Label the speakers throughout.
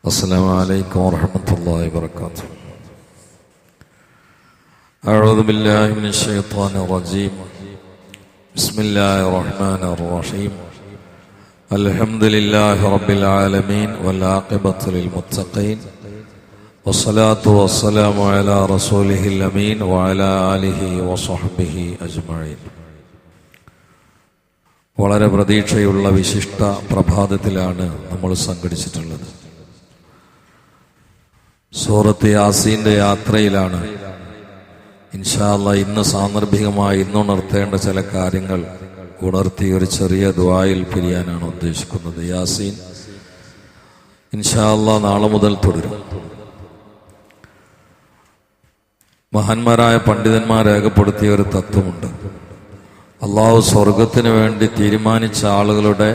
Speaker 1: السلام عليكم ورحمة الله وبركاته. أعوذ بالله من الشيطان الرجيم. بسم الله الرحمن الرحيم. الحمد لله رب العالمين والعاقبة للمتقين والصلاة والسلام على رسوله الأمين وعلى آله وصحبه أجمعين. വളരെ പ്രതീക്ഷയുള്ള വിശിഷ്ട പ്രഭാതത്തിലാണ് നമ്മൾ സംഘടിച്ചിട്ടുള്ളത്. സൂറത്ത് യാസീന്റെ യാത്രയിലാണ്. ഇൻഷാ അല്ലാഹ് ഇന്ന് സാന്ദർഭികമായി ഇന്നുണർത്തേണ്ട ചില കാര്യങ്ങൾ ഉണർത്തി ഒരു ചെറിയ ദുആയിൽ പിരിയാനാണ് ഉദ്ദേശിക്കുന്നത്. യാസീൻ ഇൻഷാ അല്ലാഹ് നാളെ മുതൽ തുടരും. മഹാന്മാരായ പണ്ഡിതന്മാർ രേഖപ്പെടുത്തിയ ഒരു തത്വമുണ്ട്. അള്ളാഹു സ്വർഗത്തിന് വേണ്ടി തീരുമാനിച്ച ആളുകളുടെ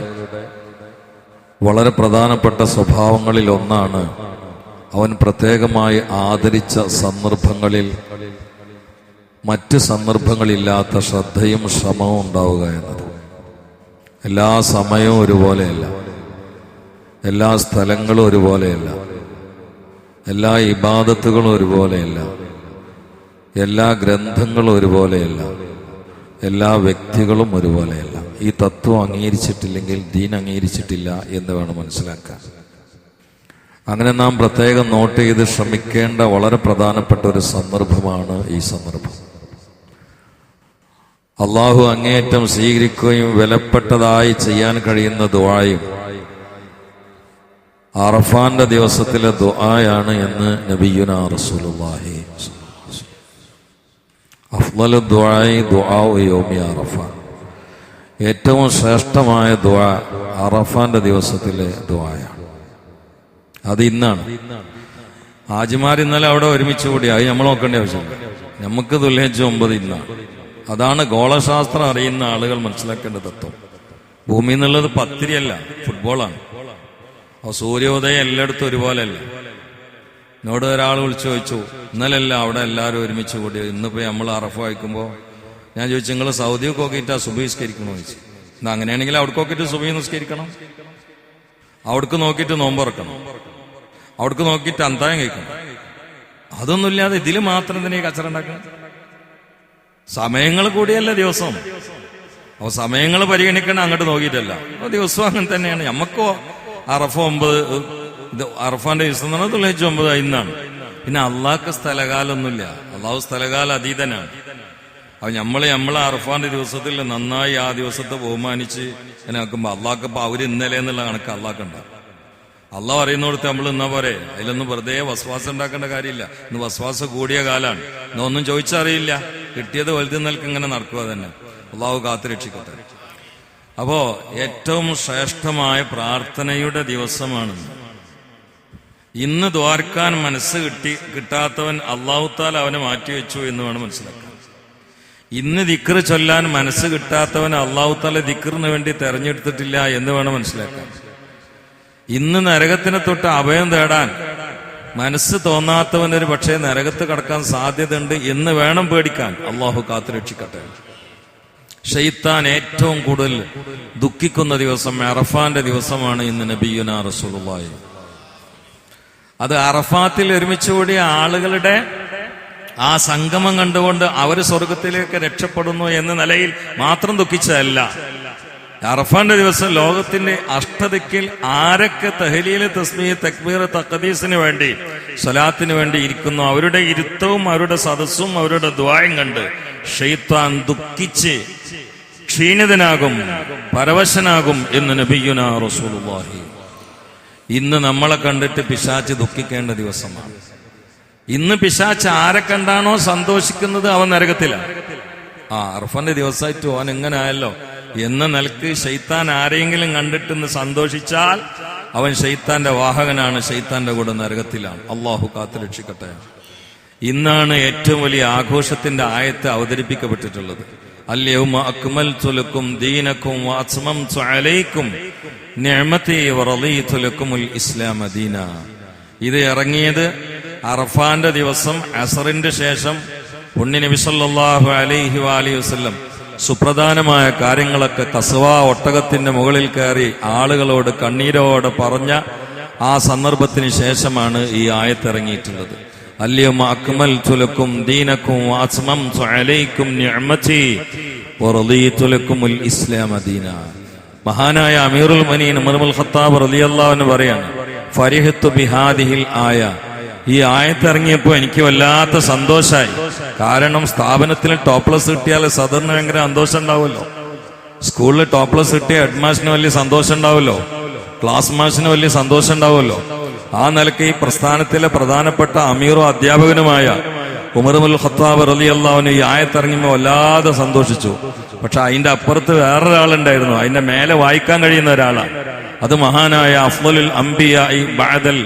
Speaker 1: വളരെ പ്രധാനപ്പെട്ട സ്വഭാവങ്ങളിൽ ഒന്നാണ് അവൻ പ്രത്യേകമായി ആദരിച്ച സന്ദർഭങ്ങളിൽ മറ്റ് സന്ദർഭങ്ങളില്ലാത്ത ശ്രദ്ധയും ശ്രമവും ഉണ്ടാവുക എന്നത്. എല്ലാ സമയവും ഒരുപോലെയല്ല, എല്ലാ സ്ഥലങ്ങളും ഒരുപോലെയല്ല, എല്ലാ ഇബാദത്തുകളും ഒരുപോലെയല്ല, എല്ലാ ഗ്രന്ഥങ്ങളും ഒരുപോലെയല്ല, എല്ലാ വ്യക്തികളും ഒരുപോലെയല്ല. ഈ തത്വം അംഗീകരിച്ചിട്ടില്ലെങ്കിൽ ദീൻ അംഗീകരിച്ചിട്ടില്ല എന്ന് വേണം മനസ്സിലാക്കാൻ. അങ്ങനെ നാം പ്രത്യേകം നോട്ട് ചെയ്ത് ശ്രമിക്കേണ്ട വളരെ പ്രധാനപ്പെട്ട ഒരു സന്ദർഭമാണ് ഈ സന്ദർഭം. അള്ളാഹു അങ്ങേയറ്റം സ്വീകരിക്കുകയും വിലപ്പെട്ടതായി ചെയ്യാൻ കഴിയുന്ന ദുആയും അറഫാന്റെ ദിവസത്തിലെ ദുആയാണ് എന്ന് നബിയുനാ റസൂലുള്ളാഹി അഫ്ളലു ദുആഇ ദുആഉ യൗമി അറഫ. ഏറ്റവും ശ്രേഷ്ഠമായ ദുആ അറഫാന്റെ ദിവസത്തിലെ ദുആയാണ്. അത് ഇന്നാണ്. ഹാജിമാർ ഇന്നലെ അവിടെ ഒരുമിച്ച് കൂടി. അത് നമ്മൾ നോക്കേണ്ട ആവശ്യമില്ല. നമുക്ക് ദുൽഹിജ്ജ് 9 ഇന്നാണ്. അതാണ് ഗോളശാസ്ത്രം അറിയുന്ന ആളുകൾ മനസ്സിലാക്കേണ്ട തത്വം. ഭൂമി എന്നുള്ളത് പത്തിരിയല്ല, ഫുട്ബോളാണ്. സൂര്യോദയം എല്ലായിടത്തും ഒരുപോലെയല്ല. എന്നോട് ഒരാൾ വിളിച്ചു ചോദിച്ചു, ഇന്നലല്ല അവിടെ എല്ലാവരും ഒരുമിച്ച് കൂടി, ഇന്നിപ്പോ നമ്മൾ അറഫ വായിക്കുമ്പോൾ ഞാൻ ചോദിച്ചു, നിങ്ങൾ സൗദിയൊക്കെ നോക്കിയിട്ട് സുബഹി നിസ്കരിക്കണോ ചോദിച്ചു. എന്നാ അങ്ങനെയാണെങ്കിൽ അവിടേക്ക് നോക്കിയിട്ട് സുബഹി നിസ്കരിക്കണം, അവിടേക്ക് നോക്കിയിട്ട് നോമ്പുറക്കണം, അവിടേക്ക് നോക്കിയിട്ട് അന്തായം കഴിക്കണം. അതൊന്നുമില്ലാതെ ഇതിൽ മാത്രം തന്നെ ഈ കച്ചറ ഉണ്ടാക്കണം. സമയങ്ങൾ കൂടിയല്ല ദിവസം. അപ്പൊ സമയങ്ങൾ പരിഗണിക്കണം, അങ്ങോട്ട് നോക്കിയിട്ടല്ല. ദിവസവും അങ്ങനെ തന്നെയാണ്. നമുക്കോ അറഫ 9, ഇത് അറഫാന്റെ ദിവസം എന്ന് പറഞ്ഞാൽ ദുൽഹിജ്ജ് 9 ഇന്നാണ്. പിന്നെ അള്ളാഹ്ക്ക് സ്ഥലകാലൊന്നുമില്ല. അള്ളാഹു സ്ഥലകാല അതീതനാണ്. അത് നമ്മളെ അറഫാന്റെ ദിവസത്തിൽ നന്നായി ആ ദിവസത്തെ ബഹുമാനിച്ച് എന്നെ നോക്കുമ്പോ അള്ളാഹ്ക്കിപ്പോ അവര് ഇന്നലെ എന്നുള്ള കണക്ക് അള്ളാഹ്ക്കുണ്ട്. അള്ളാഹ് പറയുന്നിടത്ത് നമ്മൾ ഇന്നാ പോരെ. അതിലൊന്നും വെറുതെ വസ്വാസം ഉണ്ടാക്കേണ്ട കാര്യമില്ല. ഇന്ന് വസ്വാസം കൂടിയ കാലാണ്. ഇന്നൊന്നും ചോദിച്ചറിയില്ല, കിട്ടിയത് വലുത് നിൽക്ക് ഇങ്ങനെ നടക്കുക തന്നെ. അള്ളാഹു കാത്തുരക്ഷിക്കട്ടെ. അപ്പോ ഏറ്റവും ശ്രേഷ്ഠമായ പ്രാർത്ഥനയുടെ ദിവസമാണ് ഇന്ന്. ദ്വാരക്കാൻ മനസ്സ് കിട്ടാത്തവൻ അള്ളാഹു താല അവനെ മാറ്റിവെച്ചു എന്ന് വേണം മനസ്സിലാക്കാൻ. ഇന്ന് ദിക്ർ ചൊല്ലാൻ മനസ്സ് കിട്ടാത്തവൻ അള്ളാഹു താല ദിക്റിന് വേണ്ടി തെരഞ്ഞെടുത്തിട്ടില്ല എന്ന് വേണം മനസ്സിലാക്കാൻ. ഇന്ന് നരകത്തിനെ തൊട്ട് അഭയം തേടാൻ മനസ്സ് തോന്നാത്തവൻ ഒരു പക്ഷേ നരകത്ത് കടക്കാൻ സാധ്യതയുണ്ട് എന്ന് വേണം പേടിക്കാൻ. അള്ളാഹു കാത്തുരക്ഷിക്കട്ടെ. ശൈത്താൻ ഏറ്റവും കൂടുതൽ ദുഃഖിക്കുന്ന ദിവസം അറഫാന്റെ ദിവസമാണ് ഇന്ന് നബിയുനാ റസൂലുള്ളാഹി. അത് അറഫാത്തിൽ ഒരുമിച്ച് കൂടിയ ആളുകളുടെ ആ സംഗമം കണ്ടുകൊണ്ട് അവർ സ്വർഗത്തിലേക്ക് രക്ഷപ്പെടുന്നു എന്ന നിലയിൽ മാത്രം ദുഃഖിച്ചതല്ല. അറഫാന്റെ ദിവസം ലോകത്തിന്റെ അഷ്ടദിക്കിൽ ആരൊക്കെ തഹ്ലീൽ, തസ്ബീഹ്, തക്ബീർ, തഖ്ദീസിന് വേണ്ടി, സ്വലാത്തിന് വേണ്ടി ഇരിക്കുന്നു, അവരുടെ ഇരുത്തവും അവരുടെ സദസ്സും അവരുടെ ദുആയും കണ്ട് ശൈത്താൻ ദുഃഖിച്ച് ക്ഷീണിതനാകും, പരവശനാകും എന്ന് നബിയുനാ റസൂലുള്ളാഹി. ഇന്ന് നമ്മളെ കണ്ടിട്ട് പിശാച് ദുഃഖിക്കേണ്ട ദിവസമാണ്. ഇന്ന് പിശാച് ആരെ കണ്ടാണോ സന്തോഷിക്കുന്നത് അവൻ നരകത്തിലാണ്. അറഫാന്റെ ദിവസമായിട്ട് ഓൻ എങ്ങനെ ആയല്ലോ എന്ന നിലക്ക് ശൈത്താൻ ആരെങ്കിലും കണ്ടിട്ടെന്ന് സന്തോഷിച്ചാൽ അവൻ ശൈത്താന്റെ വാഹകനാണ്, ശൈത്താന്റെ കൂടെ നരകത്തിലാണ്. അള്ളാഹു കാത്തുരക്ഷിക്കട്ടെ. ഇന്നാണ് ഏറ്റവും വലിയ ആഘോഷത്തിന്റെ ആയത്ത് അവതരിപ്പിക്കപ്പെട്ടിട്ടുള്ളത്. അൽയൗമ അക്മൽതു ലക്കും ദീനക്കും വഅത്മംതു അലൈക്കും നിഅമതി വറളീതു ലക്കുമുൽ ഇസ്ലാമ ദീന. ഇത് ഇറങ്ങിയത് അറഫാന്റെ ദിവസം അസറിന്റെ ശേഷം പുണ്യ നബി സല്ലല്ലാഹു അലൈഹി വസല്ലം സുപ്രധാനമായ കാര്യങ്ങളൊക്കെ കസ്വ ഒട്ടകത്തിന്റെ മുകളിൽ കയറി ആളുകളോട് കണ്ണീരോടെ പറഞ്ഞ ആ സന്ദർഭത്തിന് ശേഷമാണ് ഈ ആയത്തിറങ്ങിയിട്ടുള്ളത്. അൽയൗമ അക്മൽതു ലക്കും ദീനക്കും വഅത്മംതു അലൈക്കും നിഅമതി വറദീതു ലക്കുമുൽ ഇസ്ലാമ ദീനാ. മഹാനായ അമീറുൽ മുഅ്മിനീൻ ഉമർ ഇബ്നുൽ ഖത്താബ് റളിയല്ലാഹു അൻഹു പറയാണ്, ഫരിഹത്തു ബിഹാദിഹിൽ ആയ, ഈ ആയത്തിറങ്ങിയപ്പോൾ എനിക്ക് വല്ലാത്ത സന്തോഷമായി. കാരണം സ്ഥാപനത്തിൽ ടോപ്പ് പ്ലസ് കിട്ടിയാൽ സദറിന് ഭയങ്കര സന്തോഷം ഉണ്ടാവുമല്ലോ. സ്കൂളിൽ ടോപ്പ് പ്ലസ് കിട്ടിയ ഹെഡ് മാഷിന് വലിയ സന്തോഷം ഉണ്ടാവുമല്ലോ, ക്ലാസ് മാഷിന് വലിയ സന്തോഷം ഉണ്ടാവുമല്ലോ. ആ നിലയ്ക്ക് ഈ പ്രസ്ഥാനത്തിലെ പ്രധാനപ്പെട്ട അമീറും അധ്യാപകനുമായ ഉമർ ഇബ്നുൽ ഖത്താബ് റളിയല്ലാഹു അൻഹു ഈ ആയത്തിറങ്ങിയപ്പോൾ വല്ലാതെ സന്തോഷിച്ചു. പക്ഷെ അതിന്റെ അപ്പുറത്ത് വേറൊരാളുണ്ടായിരുന്നു, അതിന്റെ മേലെ വായിക്കാൻ കഴിയുന്ന ഒരാളാണ്. അത് മഹാനായ അഫ്ളലുൽ അംബിയാഇ ബഅദൽ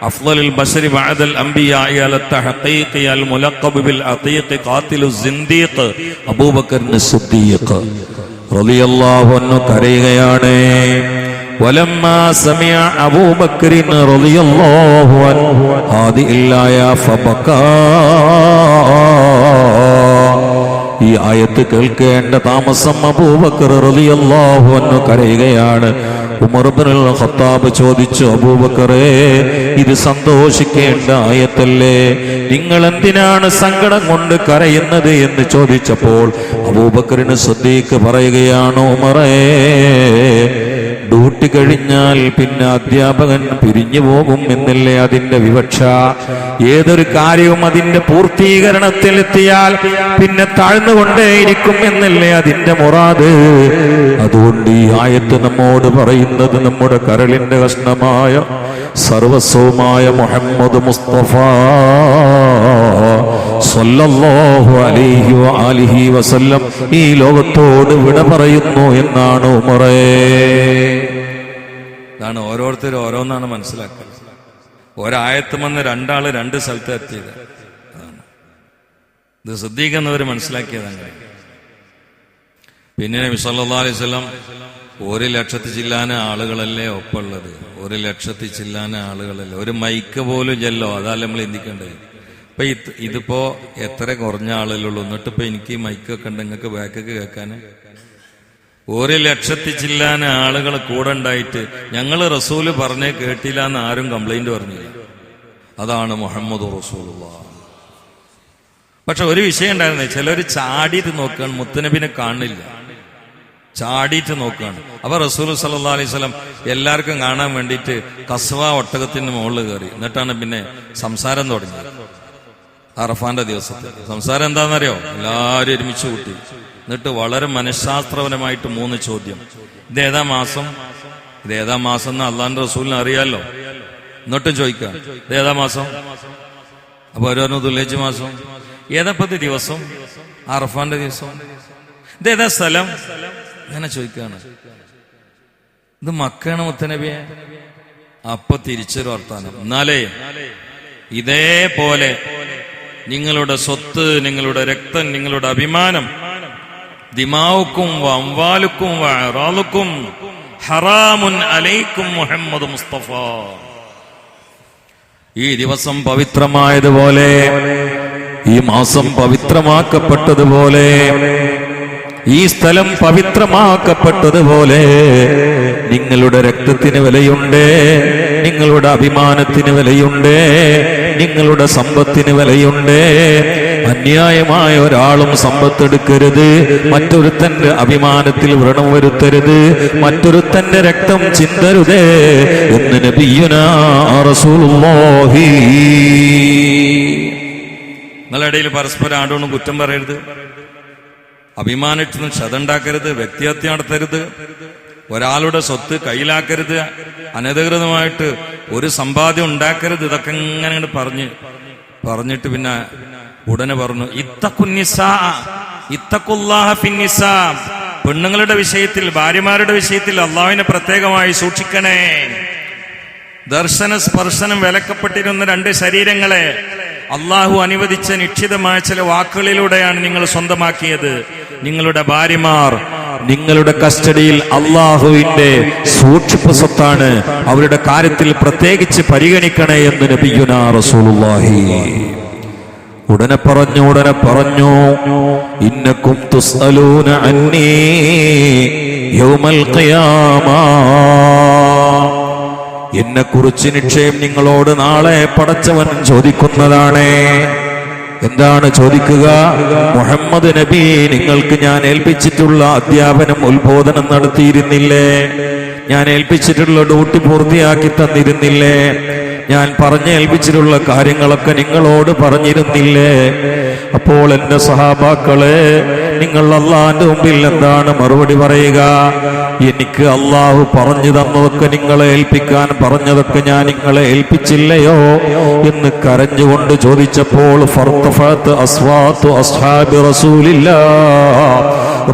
Speaker 1: അഫ്ളലുൽ ബശരി ബഅദൽ അംബിയാഇ അല തഹഖീഖി അൽ മുലഖബ് ബിൽ അതീഖ് ഖാതിലുസ് സിന്ദീഖ് അബൂബക്കർ സിദ്ദീഖ് റളിയല്ലാഹു അൻഹു കരയുകയാണ്. വലമ്മാ സമിഅ അബൂബക്കർ റളിയല്ലാഹു അൻഹു ഹാദിഹിൽ ആയ ഫബകാ. ഈ ആയത്ത് കേൾക്കേണ്ട താമസം അബൂബക്കർ റളിയല്ലാഹു അൻഹു കരയുകയാണ്. ഉമർ ഇബ്നുൽ ഖത്താബ് ചോദിച്ചു, അബൂബക്കറേ, ഇത് സന്തോഷിക്കേണ്ട ആയത്തല്ലേ, നിങ്ങൾ എന്തിനാണ് സങ്കടം കൊണ്ട് കരയുന്നത് എന്ന് ചോദിച്ചപ്പോൾ അബൂബക്കറിന് സിദ്ദീഖ് പറയുകയാണ്, ഉമറേ, ഡ്യൂട്ടി കഴിഞ്ഞാൽ പിന്നെ അധ്യാപകൻ പിരിഞ്ഞു പോകും എന്നല്ലേ അതിന്റെ വിവക്ഷ. ഏതൊരു കാര്യവും അതിന്റെ പൂർത്തീകരണത്തിലെത്തിയാൽ പിന്നെ താഴ്ന്നുകൊണ്ടേയിരിക്കും എന്നല്ലേ അതിന്റെ മുറാദ്. അതുകൊണ്ട് ഈ ആയത്ത് നമ്മോട് പറയുന്നത് നമ്മുടെ കരളിന്റെ കഷ്ണമായ സർവസ്വമായ മുഹമ്മദ് മുസ്തഫ സല്ലല്ലാഹു അലൈഹി വആലിഹി വസല്ലം ഈ ലോകത്തോട് വിട പറയുന്നു എന്നാണ് ഉമറേ. ഇതാണ് ഓരോരുത്തരും ഓരോന്നാണ് മനസ്സിലാക്കുന്നത്. ഒരായത്തുമെന്ന് രണ്ടാള് രണ്ട് സ്ഥലത്ത് എത്തിയത്. ഇത് സിദ്ദീഖ് എന്നവർ മനസ്സിലാക്കിയത് അങ്ങനെ. പിന്നെ നബി സല്ലല്ലാഹു അലൈഹി വസല്ലം 1,00,000 ചില്ലാന ആളുകളല്ലേ ഒപ്പുള്ളത്, 1,00,000 ചില്ലാന ആളുകളല്ലേ, ഒരു മൈക്ക് പോലും ചെല്ലോ, അതല്ല നമ്മൾ ചിന്തിക്കേണ്ടത്. ഇപ്പൊ ഇതിപ്പോ എത്ര കുറഞ്ഞ ആളുകളുള്ളൂ, എന്നിട്ട് ഇപ്പൊ എനിക്ക് മൈക്കൊക്കെ ഉണ്ട്, നിങ്ങൾക്ക് ബാക്കൊക്കെ കേൾക്കാൻ 1,00,000 ചില്ലാന ആളുകൾ കൂടെ ഉണ്ടായിട്ട് ഞങ്ങൾ റസൂല് പറഞ്ഞേ കേട്ടില്ല എന്ന് ആരും കംപ്ലൈന്റ് പറഞ്ഞില്ല. അതാണ് മുഹമ്മദ് റസൂലുള്ളാഹ്. പക്ഷെ ഒരു വിഷയം ഉണ്ടായിരുന്നേ, ചിലര് ചാടിയിട്ട് നോക്കുകയാണ്, മുത്തുനബിനെ കാണില്ല, ചാടിയിട്ട് നോക്കുകയാണ്. അപ്പൊ റസൂൽ സല്ലല്ലാഹു അലൈഹി വസല്ലം എല്ലാവർക്കും കാണാൻ വേണ്ടിയിട്ട് കസ്വ ഒട്ടകത്തിന്റെ മുകളിൽ കയറി. എന്നിട്ടാണ് പിന്നെ സംസാരം തുടങ്ങിയത്. അറഫാന്റെ ദിവസത്തിൽ സംസാരം എന്താണെന്നറിയോ? എല്ലാവരും ഒരുമിച്ച് കൂട്ടി. എന്നിട്ട് വളരെ മനഃശാസ്ത്രപരമായിട്ട് 3 ചോദ്യം. ഇതേതാ മാസം, ഇതേതാ മാസം എന്ന് അള്ളാന്റെ റസൂലിന് അറിയാലോ. എന്നിട്ടും ചോദിക്കാം, ഇതേതാ മാസം? അപ്പൊ ഓരോന്ന് ദുൽഹിജ്ജ് മാസം. ഏതാപ്പത്തെ ദിവസം? അറഫാന്റെ ദിവസം. ഇതേതാ സ്ഥലം? അങ്ങനെ ചോദിക്കാണ്. ഇത് മക്കാണ് മുത്തനബിയെ. അപ്പൊ തിരിച്ചൊരു വർത്താനം. എന്നാലേ ഇതേപോലെ നിങ്ങളുടെ സ്വത്ത്, നിങ്ങളുടെ രക്തം, നിങ്ങളുടെ അഭിമാനം, ദിമാവുക്കും വഅംവാലുക്കും വഅറാലുക്കും ഹറാമുൻ അലൈക്കും മുഹമ്മദ് മുസ്തഫ. ഈ ദിവസം പവിത്രമായതുപോലെ, ഈ മാസം പവിത്രമാക്കപ്പെട്ടതുപോലെ, ഈ സ്ഥലം പവിത്രമാക്കപ്പെട്ടതുപോലെ നിങ്ങളുടെ രക്തത്തിന് വിലയുണ്ട്, നിങ്ങളുടെ അഭിമാനത്തിന് വിലയുണ്ട്, നിങ്ങളുടെ സമ്പത്തിന് വിലയുണ്ട്. അന്യായമായ ഒരാളും സമ്പത്തെടുക്കരുത്, മറ്റൊരുത്തന്റെ അഭിമാനത്തിൽ വ്രണം വരുത്തരുത്, മറ്റൊരുത്തന്റെ രക്തം ചിന്തരുതേ എന്ന് നബിയുനാ റസൂലുള്ളാഹി. നിങ്ങളുടെ ഇടയിൽ പരസ്പരം ആരോടും കുറ്റം പറയരുത്, അഭിമാനത്തിന് ക്ഷതമുണ്ടാക്കരുത്, വ്യക്തിഹത്യ നടത്തരുത്, ഒരാളുടെ സ്വത്ത് കയ്യിലാക്കരുത്, അനധികൃതമായിട്ട് ഒരു സമ്പാദ്യം ഉണ്ടാക്കരുത്. ഇതൊക്കെ ഇങ്ങനെ പറഞ്ഞിട്ട് പിന്നെ ഉടനെ പറഞ്ഞു, ഇത്തഖുല്ലാഹ ഫിന്നിസാ, പെണ്ണുങ്ങളുടെ വിഷയത്തിൽ, ഭാര്യമാരുടെ വിഷയത്തിൽ അള്ളാഹുവിനെ പ്രത്യേകമായി സൂക്ഷിക്കണേ. ദർശന സ്പർശനം വിലക്കപ്പെട്ടിരുന്ന 2 ശരീരങ്ങളെ അള്ളാഹു അനുവദിച്ച നിശ്ചിതമായ ചില വാക്കുകളിലൂടെയാണ് നിങ്ങൾ സ്വന്തമാക്കിയത്. നിങ്ങളുടെ ഭാര്യമാർ നിങ്ങളുടെ കസ്റ്റഡിയിൽ അള്ളാഹുവിന്റെ സൂക്ഷിപ്പ് സ്വത്താണ്, അവരുടെ കാര്യത്തിൽ പ്രത്യേകിച്ച് പരിഗണിക്കണേ എന്ന് നബിയുനാ റസൂലുള്ളാഹി. ഉടനെ പറഞ്ഞു ഇന്നക്കും തുസ്അലൂന അന്നീ യൗമൽ ഖിയാമ. എന്നെക്കുറിച്ച് നിശ്ചയം നിങ്ങളോട് നാളെ പടച്ചവൻ ചോദിക്കുന്നതാണ്. എന്താണ് ചോദിക്കുക? മുഹമ്മദ് നബി, നിങ്ങൾക്ക് ഞാൻ ഏൽപ്പിച്ചിട്ടുള്ള അധ്യാപനം ഉത്ബോധനം നടത്തിയിരുന്നില്ലേ? ഞാൻ ഏൽപ്പിച്ചിട്ടുള്ള ഡ്യൂട്ടി പൂർത്തിയാക്കി തന്നിരുന്നില്ലേ? ഞാൻ പറഞ്ഞേൽപ്പിച്ചിട്ടുള്ള കാര്യങ്ങളൊക്കെ നിങ്ങളോട് പറഞ്ഞിരുന്നില്ലേ? അപ്പോൾ എന്റെ സഹാബാക്കളെ, നിങ്ങൾ അള്ളാന്റെ മുമ്പിൽ എന്താണ് മറുപടി പറയുക? എനിക്ക് അള്ളാഹു പറഞ്ഞു തന്നതൊക്കെ നിങ്ങളെ ഏൽപ്പിക്കാൻ പറഞ്ഞതൊക്കെ ഞാൻ നിങ്ങളെ ഏൽപ്പിച്ചില്ലയോ എന്ന് കരഞ്ഞുകൊണ്ട് ചോദിച്ചപ്പോൾ ഫർത്തഫഅത്ത് അസ്വാതു അസ്ഹാബി റസൂലില്ലാഹ്,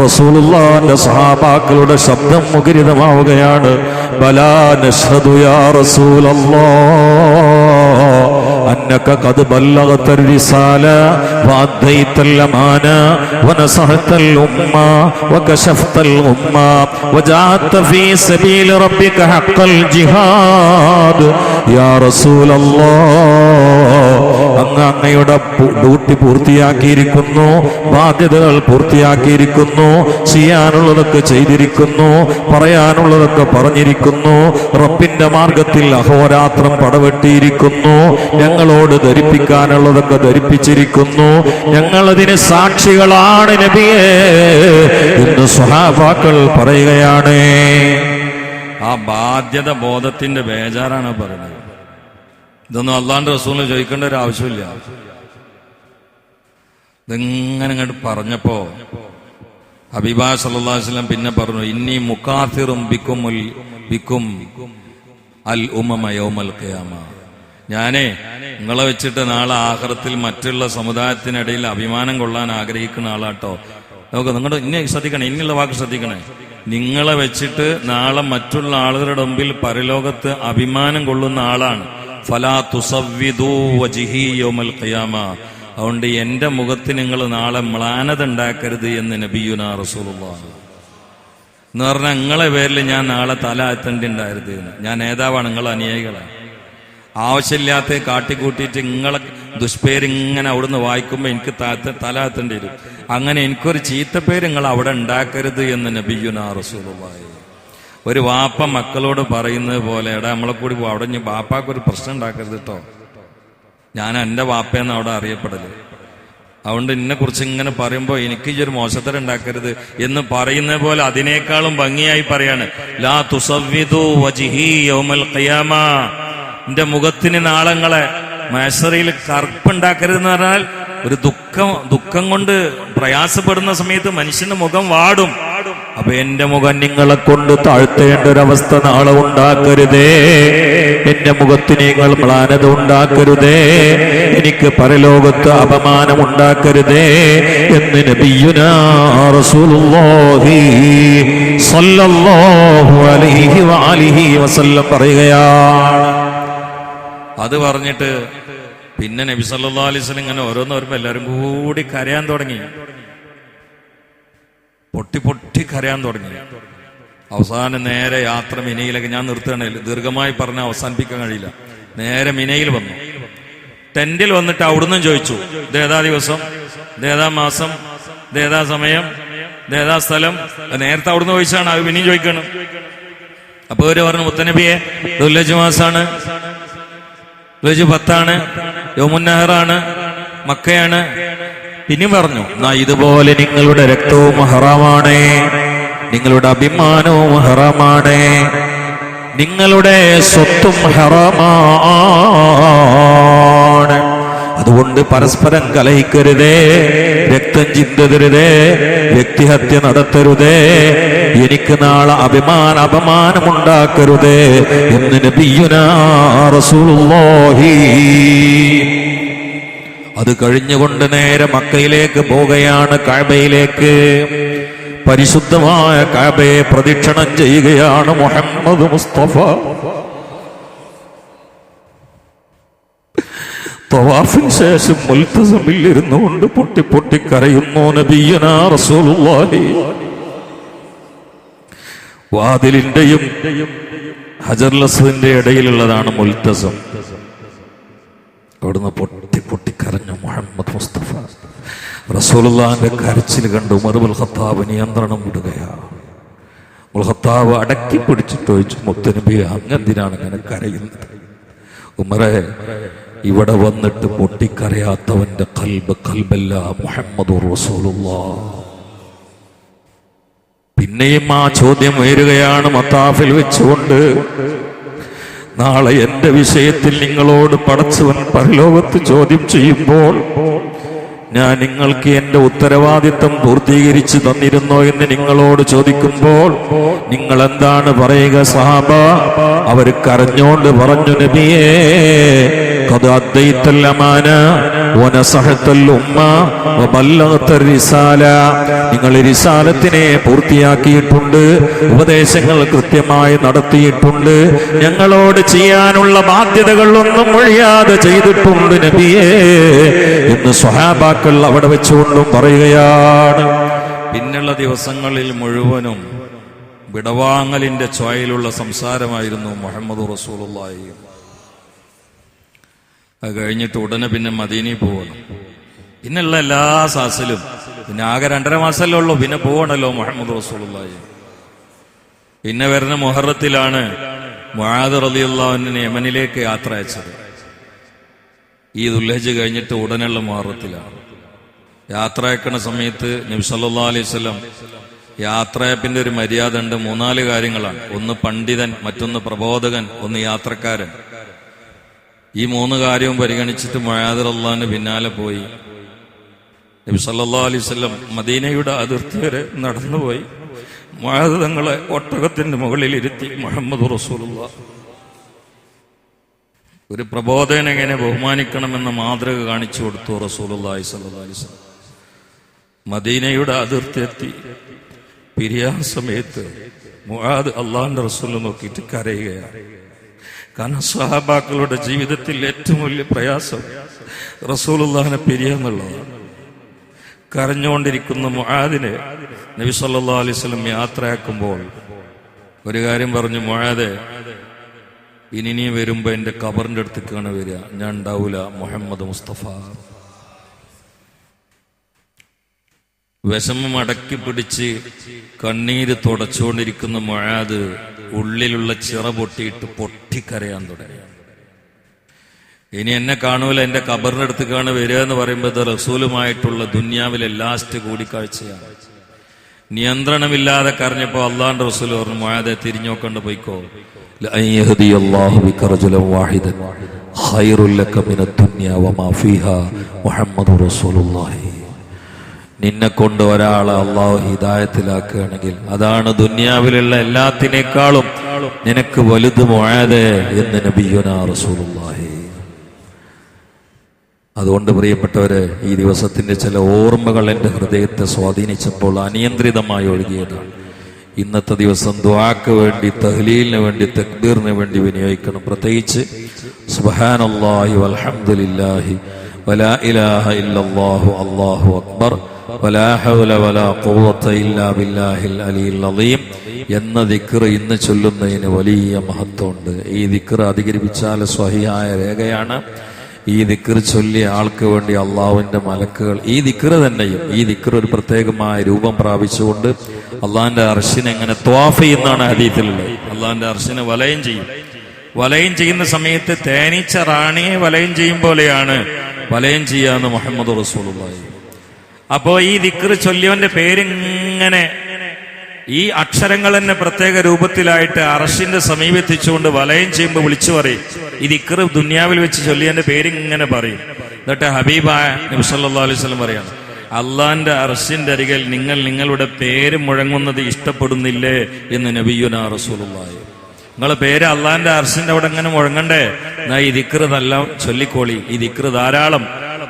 Speaker 1: റസൂലുള്ളാഹിന്റെ സഹാബാക്കളുടെ ശബ്ദം മുഖരിതമാവുകയാണ്. ബലാ നഷ്ഹദു യാ റസൂലല്ലാഹ് അന്നക ഖദ് ബല്ലഗത റിസാല വഅദ്ദൈതൽ അമാന വനസഹതൽ ഉമ്മ വകശഫതൽ ഉമ്മ വജഅത ഫീ സബീൽ റബ്ബിക ഹഖൽ ജിഹാദ് യാ റസൂലല്ലാഹ്, അങ്ങയുടെ ഡ്യൂട്ടി പൂർത്തിയാക്കിയിരിക്കുന്നു, ബാധ്യതകൾ പൂർത്തിയാക്കിയിരിക്കുന്നു, ചെയ്യാനുള്ളതൊക്കെ ചെയ്തിരിക്കുന്നു, പറയാനുള്ളതൊക്കെ പറഞ്ഞിരിക്കുന്നു, റബ്ബിന്റെ മാർഗത്തിൽ അഹോരാത്രം പടവെട്ടിയിരിക്കുന്നു, ഞങ്ങളോട് ധരിപ്പിക്കാനുള്ളതൊക്കെ ധരിപ്പിച്ചിരിക്കുന്നു, ഞങ്ങളതിന് സാക്ഷികളാണ് നബിയേ എന്ന് സ്വഹാബാക്കൾ പറയുകയാണ്.
Speaker 2: ആ ബാധ്യത ബോധത്തിന്റെ ബേജാറാണ് പറയുന്നത്. ഇതൊന്നും അള്ളാന്റെ റസൂലിന് ചോദിക്കേണ്ട ഒരു ആവശ്യമില്ല. ഇതെങ്ങനെ അങ്ങോട്ട് പറഞ്ഞപ്പോ ഹബീബാ സല്ലല്ലാഹു അലൈഹി വസല്ലം പിന്നെ പറഞ്ഞു, ഇന്നി മുകാഥിറും ബിക്കും അൽ ഉമമ യൗമൽ ഖിയാമ. ഞാനേ നിങ്ങളെ വെച്ചിട്ട് നാളെ ആഖിറത്തിൽ മറ്റുള്ള സമുദായത്തിനിടയിൽ അഭിമാനം കൊള്ളാൻ ആഗ്രഹിക്കുന്ന ആളാട്ടോ. നോക്ക്, നിങ്ങളുടെ ഇന്നെ ശ്രദ്ധിക്കണേ, ഇനിയുള്ള വാക്ക് ശ്രദ്ധിക്കണേ. നിങ്ങളെ വെച്ചിട്ട് നാളെ മറ്റുള്ള ആളുകളുടെ മുമ്പിൽ പരലോകത്ത് അഭിമാനം കൊള്ളുന്ന ആളാണ്. ഫലാ തുസവ്വിദൂ വജ്ഹി യൗമൽ ഖിയാമ. അതുകൊണ്ട് എന്റെ മുഖത്ത് നിങ്ങൾ നാളെ മ്ലാനത ഉണ്ടാക്കരുത് എന്ന് നബിയുനാ റസൂലുള്ളാഹി എന്ന് പറഞ്ഞാൽ, നിങ്ങളെ പേരിൽ ഞാൻ നാളെ തല എത്തേണ്ടി ഉണ്ടായിരുത്. ഞാൻ നേതാവാണ്, നിങ്ങളെ അനുയായികളാണ്. ആവശ്യമില്ലാത്ത കാട്ടിക്കൂട്ടിയിട്ട് നിങ്ങളെ ദുഷ്പേരിങ്ങനെ അവിടുന്ന് വായിക്കുമ്പോൾ എനിക്ക് തല എത്തേണ്ടി വരും. അങ്ങനെ എനിക്കൊരു ചീത്തപ്പേര് നിങ്ങൾ അവിടെ ഉണ്ടാക്കരുത് എന്ന് നബിയുനാ റസൂലുള്ളാഹി. ഒരു വാപ്പ മക്കളോട് പറയുന്നത് പോലെ, എടാ നമ്മളെ കൂടി അവിടെ ഇനി ബാപ്പാക്കൊരു പ്രശ്നം ഉണ്ടാക്കരുത് കേട്ടോ, ഞാൻ എൻ്റെ വാപ്പയെന്ന് അവിടെ അറിയപ്പെടല്, അതുകൊണ്ട് എന്നെ കുറിച്ച് ഇങ്ങനെ പറയുമ്പോൾ എനിക്ക് ഈ ഒരു മോശത്തരം ഉണ്ടാക്കരുത് എന്ന് പറയുന്ന പോലെ അതിനേക്കാളും ഭംഗിയായി പറയാണ്, ലാ തുസവ്വിദു വജ്ഹി യൗമൽ ഖിയാമ. എന്റെ മുഖത്തിന് നാളങ്ങളെ മഹ്ശറിൽ കറുപ്പുണ്ടാക്കരുതെന്ന് പറഞ്ഞാൽ, ഒരു ദുഃഖം കൊണ്ട് പ്രയാസപ്പെടുന്ന സമയത്ത് മനുഷ്യന്റെ മുഖം വാടും.
Speaker 1: അപ്പൊ എന്റെ മുഖം നിങ്ങളെ കൊണ്ട് താഴ്ത്തേണ്ട ഒരവസ്ഥ നാളെ ഉണ്ടാക്കരുതേ, എന്റെ മുഖത്തിന് നിങ്ങൾ മ്ലാനത ഉണ്ടാക്കരുതേ, എനിക്ക് പരലോകത്ത് അപമാനം ഉണ്ടാക്കരുതേ എന്ന് നബിയുനാ റസൂലുള്ളാഹി സ്വല്ലല്ലാഹു അലൈഹി വഅലിഹി വസല്ലം പറയുകയാണ്.
Speaker 2: അത് പറഞ്ഞിട്ട് പിന്നെ നബി സല്ലല്ലാഹു അലൈഹി വസല്ലം ഇങ്ങനെ ഓരോന്ന് വരുമ്പോ എല്ലാവരും കൂടി കരയാൻ തുടങ്ങി, പൊട്ടി പൊട്ടി കരയാൻ തുടങ്ങി. അവസാനം നേരെ യാത്ര മിനയിലേക്ക്, ഞാൻ നിർത്തുകയാണ്, ദീർഘമായി പറഞ്ഞ് അവസാനിപ്പിക്കാൻ കഴിയില്ല. നേരെ മിനയിൽ വന്നു, ടെന്റിൽ വന്നിട്ട് അവിടുന്ന് ചോദിച്ചു, ഇതേതാ ദിവസം, ഇതേതാ മാസം, ഇതേതാ സമയം, ഇതേതാ സ്ഥലം. നേരത്തെ അവിടുന്ന് ചോദിച്ചാണ്, അത് പിന്നെയും ചോദിക്കണം. അപ്പൊ ഇവര് പറഞ്ഞു, മുത്തനബിയെ ദുൽഹജ്ജ് മാസാണ്, ദുൽഹജ്ജ് 10 യൗമുന്നഹറാണ്, മക്കയാണ്.
Speaker 1: ഇനി പറഞ്ഞു, ഇതുപോലെ നിങ്ങളുടെ രക്തവും ഹറാമാണ്, നിങ്ങളുടെ അഭിമാനവും ഹറാമാണ്, നിങ്ങളുടെ സ്വത്തും ഹറാമാണ്. അതുകൊണ്ട് പരസ്പരം കലഹിക്കരുതേ, രക്തം ചിന്തരുതേ, വ്യക്തിഹത്യ നടത്തരുതേ, എനിക്ക് നാളെ അപമാനമുണ്ടാക്കരുതേ എന്ന് നബിയുനാ റസൂലുള്ളാഹി. അത് കഴിഞ്ഞുകൊണ്ട് നേരെ മക്കയിലേക്ക് പോവുകയാണ്, കഅബയിലേക്ക്. പരിശുദ്ധമായ കഅബയെ പ്രദക്ഷിണം ചെയ്യുകയാണ് മുഹമ്മദ് മുസ്തഫ. തവാഫിന് ശേഷം മുൽത്തസമിൽ ഇരുന്നുകൊണ്ട് പൊട്ടി പൊട്ടി കരയുന്നു നബിയുനാ റസൂലുള്ളാഹി. വാതിലിന്റെയും ഹജറുൽ അസ്വദിന്റെ ഇടയിലുള്ളതാണ് മുൽത്തസം. അവിടുന്ന് പൊട്ടി പൊട്ടി കരഞ്ഞു മുഹമ്മദ് മുസ്തഫ. റസൂലുള്ളാഹിന്റെ കരച്ചിൽ കണ്ട് ഉമർ ഇബ്നുൽ ഖത്താബ് നിയന്ത്രണം വിടുകയാണ്. ഖത്താബ് അടക്കി പിടിച്ചിട്ട് ചോദിച്ചു, മുത്തനബിയെ അങ്ങെന്തിനാണ് ഇങ്ങനെ കരയുന്നത്? ഉമറേ, ഇവിടെ വന്നിട്ട് പൊട്ടിക്കരയാത്തവന്റെ കൽബല്ല മുഹമ്മദുർ റസൂലുള്ളാഹ്. പിന്നെയും ആ ചോദ്യം ഉയരുകയാണ് മത്താഫിൽ വെച്ചുകൊണ്ട്. നാളെ എന്റെ വിഷയത്തിൽ നിങ്ങളോട് പടച്ചവൻ പരലോകത്ത് ചോദ്യം ചെയ്യുമ്പോൾ ഞാൻ നിങ്ങൾക്ക് എന്റെ ഉത്തരവാദിത്വം പൂർത്തീകരിച്ചു തന്നിരുന്നോ എന്ന് നിങ്ങളോട് ചോദിക്കുമ്പോൾ നിങ്ങൾ എന്താണ് പറയുക സഹാബ? അവർ കരഞ്ഞോണ്ട് പറഞ്ഞു, നബിയേ ഖദ് അദ്ദൈതൽ അമാന വനസഹതൽ ഉമ്മ വബല്ലഗത റിസാല. നിങ്ങൾ റിസാലത്തിനെ പൂർത്തിയാക്കിയിട്ടുണ്ട്, ഉപദേശങ്ങൾ കൃത്യമായി നടത്തിയിട്ടുണ്ട്, ഞങ്ങളോട് ചെയ്യാനുള്ള ബാധ്യതകൾ ഒന്നും ഒഴിയാതെ ചെയ്തിട്ടുണ്ട് നബിയേ എന്ന് സ്വഹാബാക്കൾ അവിടെ വെച്ചുകൊണ്ടും പറയുകയാണ്.
Speaker 2: പിന്നുള്ള ദിവസങ്ങളിൽ മുഴുവനും വിടവാങ്ങലിന്റെ ചോയയിലുള്ള സംസാരമായിരുന്നു മുഹമ്മദ് റസൂലുള്ളാഹി. അത് കഴിഞ്ഞിട്ട് ഉടനെ പിന്നെ മദീനയിൽ പോകണം. പിന്നുള്ള എല്ലാ സാസിലും പിന്നെ ആകെ 2.5 മാസമല്ലേ ഉള്ളൂ, പിന്നെ പോകണല്ലോ മുഹമ്മദ് റസൂലുള്ളാഹി. പിന്നെ വരുന്ന മുഹറത്തിലാണ് മുആദ് റളിയല്ലാഹു അൻഹു യമനിലേക്ക് യാത്ര അയച്ചത്. ഈ ദുൽഹജ്ജ് കഴിഞ്ഞിട്ട് ഉടനെയുള്ള മുഹറത്തിലാണ് യാത്ര അയക്കണ സമയത്ത് നബി സല്ലല്ലാഹു അലൈഹി വസല്ലം യാത്രയപ്പിന്റെ ഒരു മര്യാദ ഉണ്ട്. 3-4 കാര്യങ്ങളാണ്. ഒന്ന് പണ്ഡിതൻ, മറ്റൊന്ന് പ്രബോധകൻ, ഒന്ന് യാത്രക്കാരൻ. ഈ 3 കാര്യവും പരിഗണിച്ചിട്ട് മുആദ് റളിയല്ലാഹുവിന്റെ പിന്നാലെ പോയി. നബി സല്ലല്ലാഹു അലൈഹി വസല്ലം മദീനയുടെ അതിർത്തി വരെ നടന്നുപോയി. മുആദ് തങ്ങളെ ഒട്ടകത്തിന്റെ മുകളിൽ ഇരുത്തി മുഹമ്മദ് റസൂലുള്ളാഹി. ഒരു പ്രബോധകൻ എങ്ങനെ ബഹുമാനിക്കണമെന്ന മാതൃക കാണിച്ചു കൊടുത്തു റസൂലുള്ളാഹി സ്വല്ലല്ലാഹു അലൈഹി വസല്ലം. മദീനയുടെ അതിർത്തി എത്തി. പിരിയാൻ സമയത്ത് മുആദ് അള്ളാഹുവിന്റെ റസൂലിനെ നോക്കിയിട്ട് കരയുകയാണ്. കാരണം സ്വഹാബാക്കളുടെ ജീവിതത്തിൽ ഏറ്റവും വലിയ പ്രയാസം റസൂലുള്ളാഹിനെ പിരിയാന്നുള്ളതാണ്. കരഞ്ഞുകൊണ്ടിരിക്കുന്ന മുആദിനെ നബി സല്ലല്ലാഹു അലൈഹി വസല്ലം യാത്രയാക്കുമ്പോൾ ഒരു കാര്യം പറഞ്ഞു, മുആദേ, ഇനി നീ വരുമ്പോ എന്റെ ഖബറിന്റെ അടുത്തേക്കാണ് വരിക, ഞാൻ ഉണ്ടാവൂല മുഹമ്മദ് മുസ്തഫ. വിഷമം അടക്കി പിടിച്ച് കണ്ണീര് തുടച്ചുകൊണ്ടിരിക്കുന്ന മുആദ് ഉള്ളിലുള്ള ചിറ പൊട്ടിയിട്ട് പൊട്ടിക്കരയാൻ തുടങ്ങി. ഇനി എന്നെ കാണൂല, എന്റെ ഖബറിന്റെ അടുത്തേക്കാണ് വരിക എന്ന് പറയുമ്പോൾ ഇത് റസൂലുമായിട്ടുള്ള ദുന്യാവിലെ ലാസ്റ്റ് കൂടിക്കാഴ്ചയാണ്. നിയന്ത്രണമില്ലാതെ കരഞ്ഞപ്പോ അള്ളാഹുവിന്റെ റസൂൽ പറഞ്ഞു, മുആദേ തിരിഞ്ഞോക്കണ്ട് പോയിക്കോ. നിന്നെ കൊണ്ട് ഒരാളെ അള്ളാഹു ഹിദായത്തിലാക്കുകയാണെങ്കിൽ അതാണ് ദുനിയാവിലുള്ള എല്ലാത്തിനേക്കാളും നിനക്ക് വലുത് മുആദേ എന്ന് നബിയുനാ റസൂലുള്ളാഹി. അതുകൊണ്ട് പ്രിയപ്പെട്ടവരെ, ഈ ദിവസത്തിന്റെ ചില ഓർമ്മകൾ എൻ്റെ ഹൃദയത്തെ സ്വാധീനിച്ചപ്പോൾ അനിയന്ത്രിതമായി ഒഴുകിയതാണ്. ഇന്നത്തെ ദിവസം ദുആക്ക് വേണ്ടി, തഹ്ലീലിന് വേണ്ടി, തക്ബീറിന് വേണ്ടി വിനിയോഗിക്കണം. പ്രത്യേകിച്ച് സുബ്ഹാനല്ലാഹി വൽഹംദുലില്ലാഹി വലാ ഇലാഹ ഇല്ലല്ലാഹു അല്ലാഹു അക്ബർ വലാ ഹൗല വലാ ഖുവത ഇല്ലാ ബില്ലാഹിൽ അലിയിൽ അളീം എന്ന ദിക്ർ ഇന്ന് ചൊല്ലുന്നതിന് വലിയ മഹത്വമുണ്ട്. ഈ ദിക്ർ അധികരിപ്പിച്ചാൽ സ്വഹിയായ രേഖയാണ്. ഈ ദിക്ർ ചൊല്ലിയ ആൾക്ക് വേണ്ടി അള്ളാഹുവിന്റെ മലക്കുകൾ ഈ ദിക്ർ തന്നെയും, ഈ ദിക്ർ ഒരു പ്രത്യേകമായ രൂപം പ്രാപിച്ചുകൊണ്ട് അള്ളാഹിന്റെ അർശിനെ എങ്ങനെ ത്വാഫ് ചെയ്യുന്നതാണ് ഹദീസിലുള്ളത്. അള്ളാഹിന്റെ അർശിനെ വലയം ചെയ്യും. വലയം ചെയ്യുന്ന സമയത്ത് തേനീച്ച റാണിയെ വലയം ചെയ്യും പോലെയാണ് വലയം ചെയ്യാന്ന് മുഹമ്മദ് റസൂലുള്ളാഹി. അപ്പോ ഈ ദിക്ർ ചൊല്ലിയവന്റെ പേരിങ്ങനെ ഈ അക്ഷരങ്ങൾ തന്നെ പ്രത്യേക രൂപത്തിലായിട്ട് അർശിന്റെ സമീപെത്തിച്ചുകൊണ്ട് വലയം ചെയ്യുമ്പോൾ വിളിച്ചു പറയും. ഈ ദിക്ർ ദുനിയാവിൽ വെച്ച് ചൊല്ലിയവന്റെ പേരിങ്ങനെ പറയും. എന്നിട്ട് ഹബീബായ നബി സല്ലല്ലാഹു അലൈഹി വസല്ലം പറയാണ്, അള്ളാന്റെ അർശിന്റെ അരികിൽ നിങ്ങൾ നിങ്ങളുടെ പേര് മുഴങ്ങുന്നത് ഇഷ്ടപ്പെടുന്നില്ലേ എന്ന് നബിയുനാ റസൂലുള്ളാഹി. നിങ്ങളെ പേര് അള്ളാന്റെ അർശിന്റെ അവിടെ ഇങ്ങനെ മുഴങ്ങണ്ടേ? എന്നാ ഈ ദിക്ർ നല്ല ചൊല്ലിക്കോളി, ഈ ദിക്ർ ധാരാളം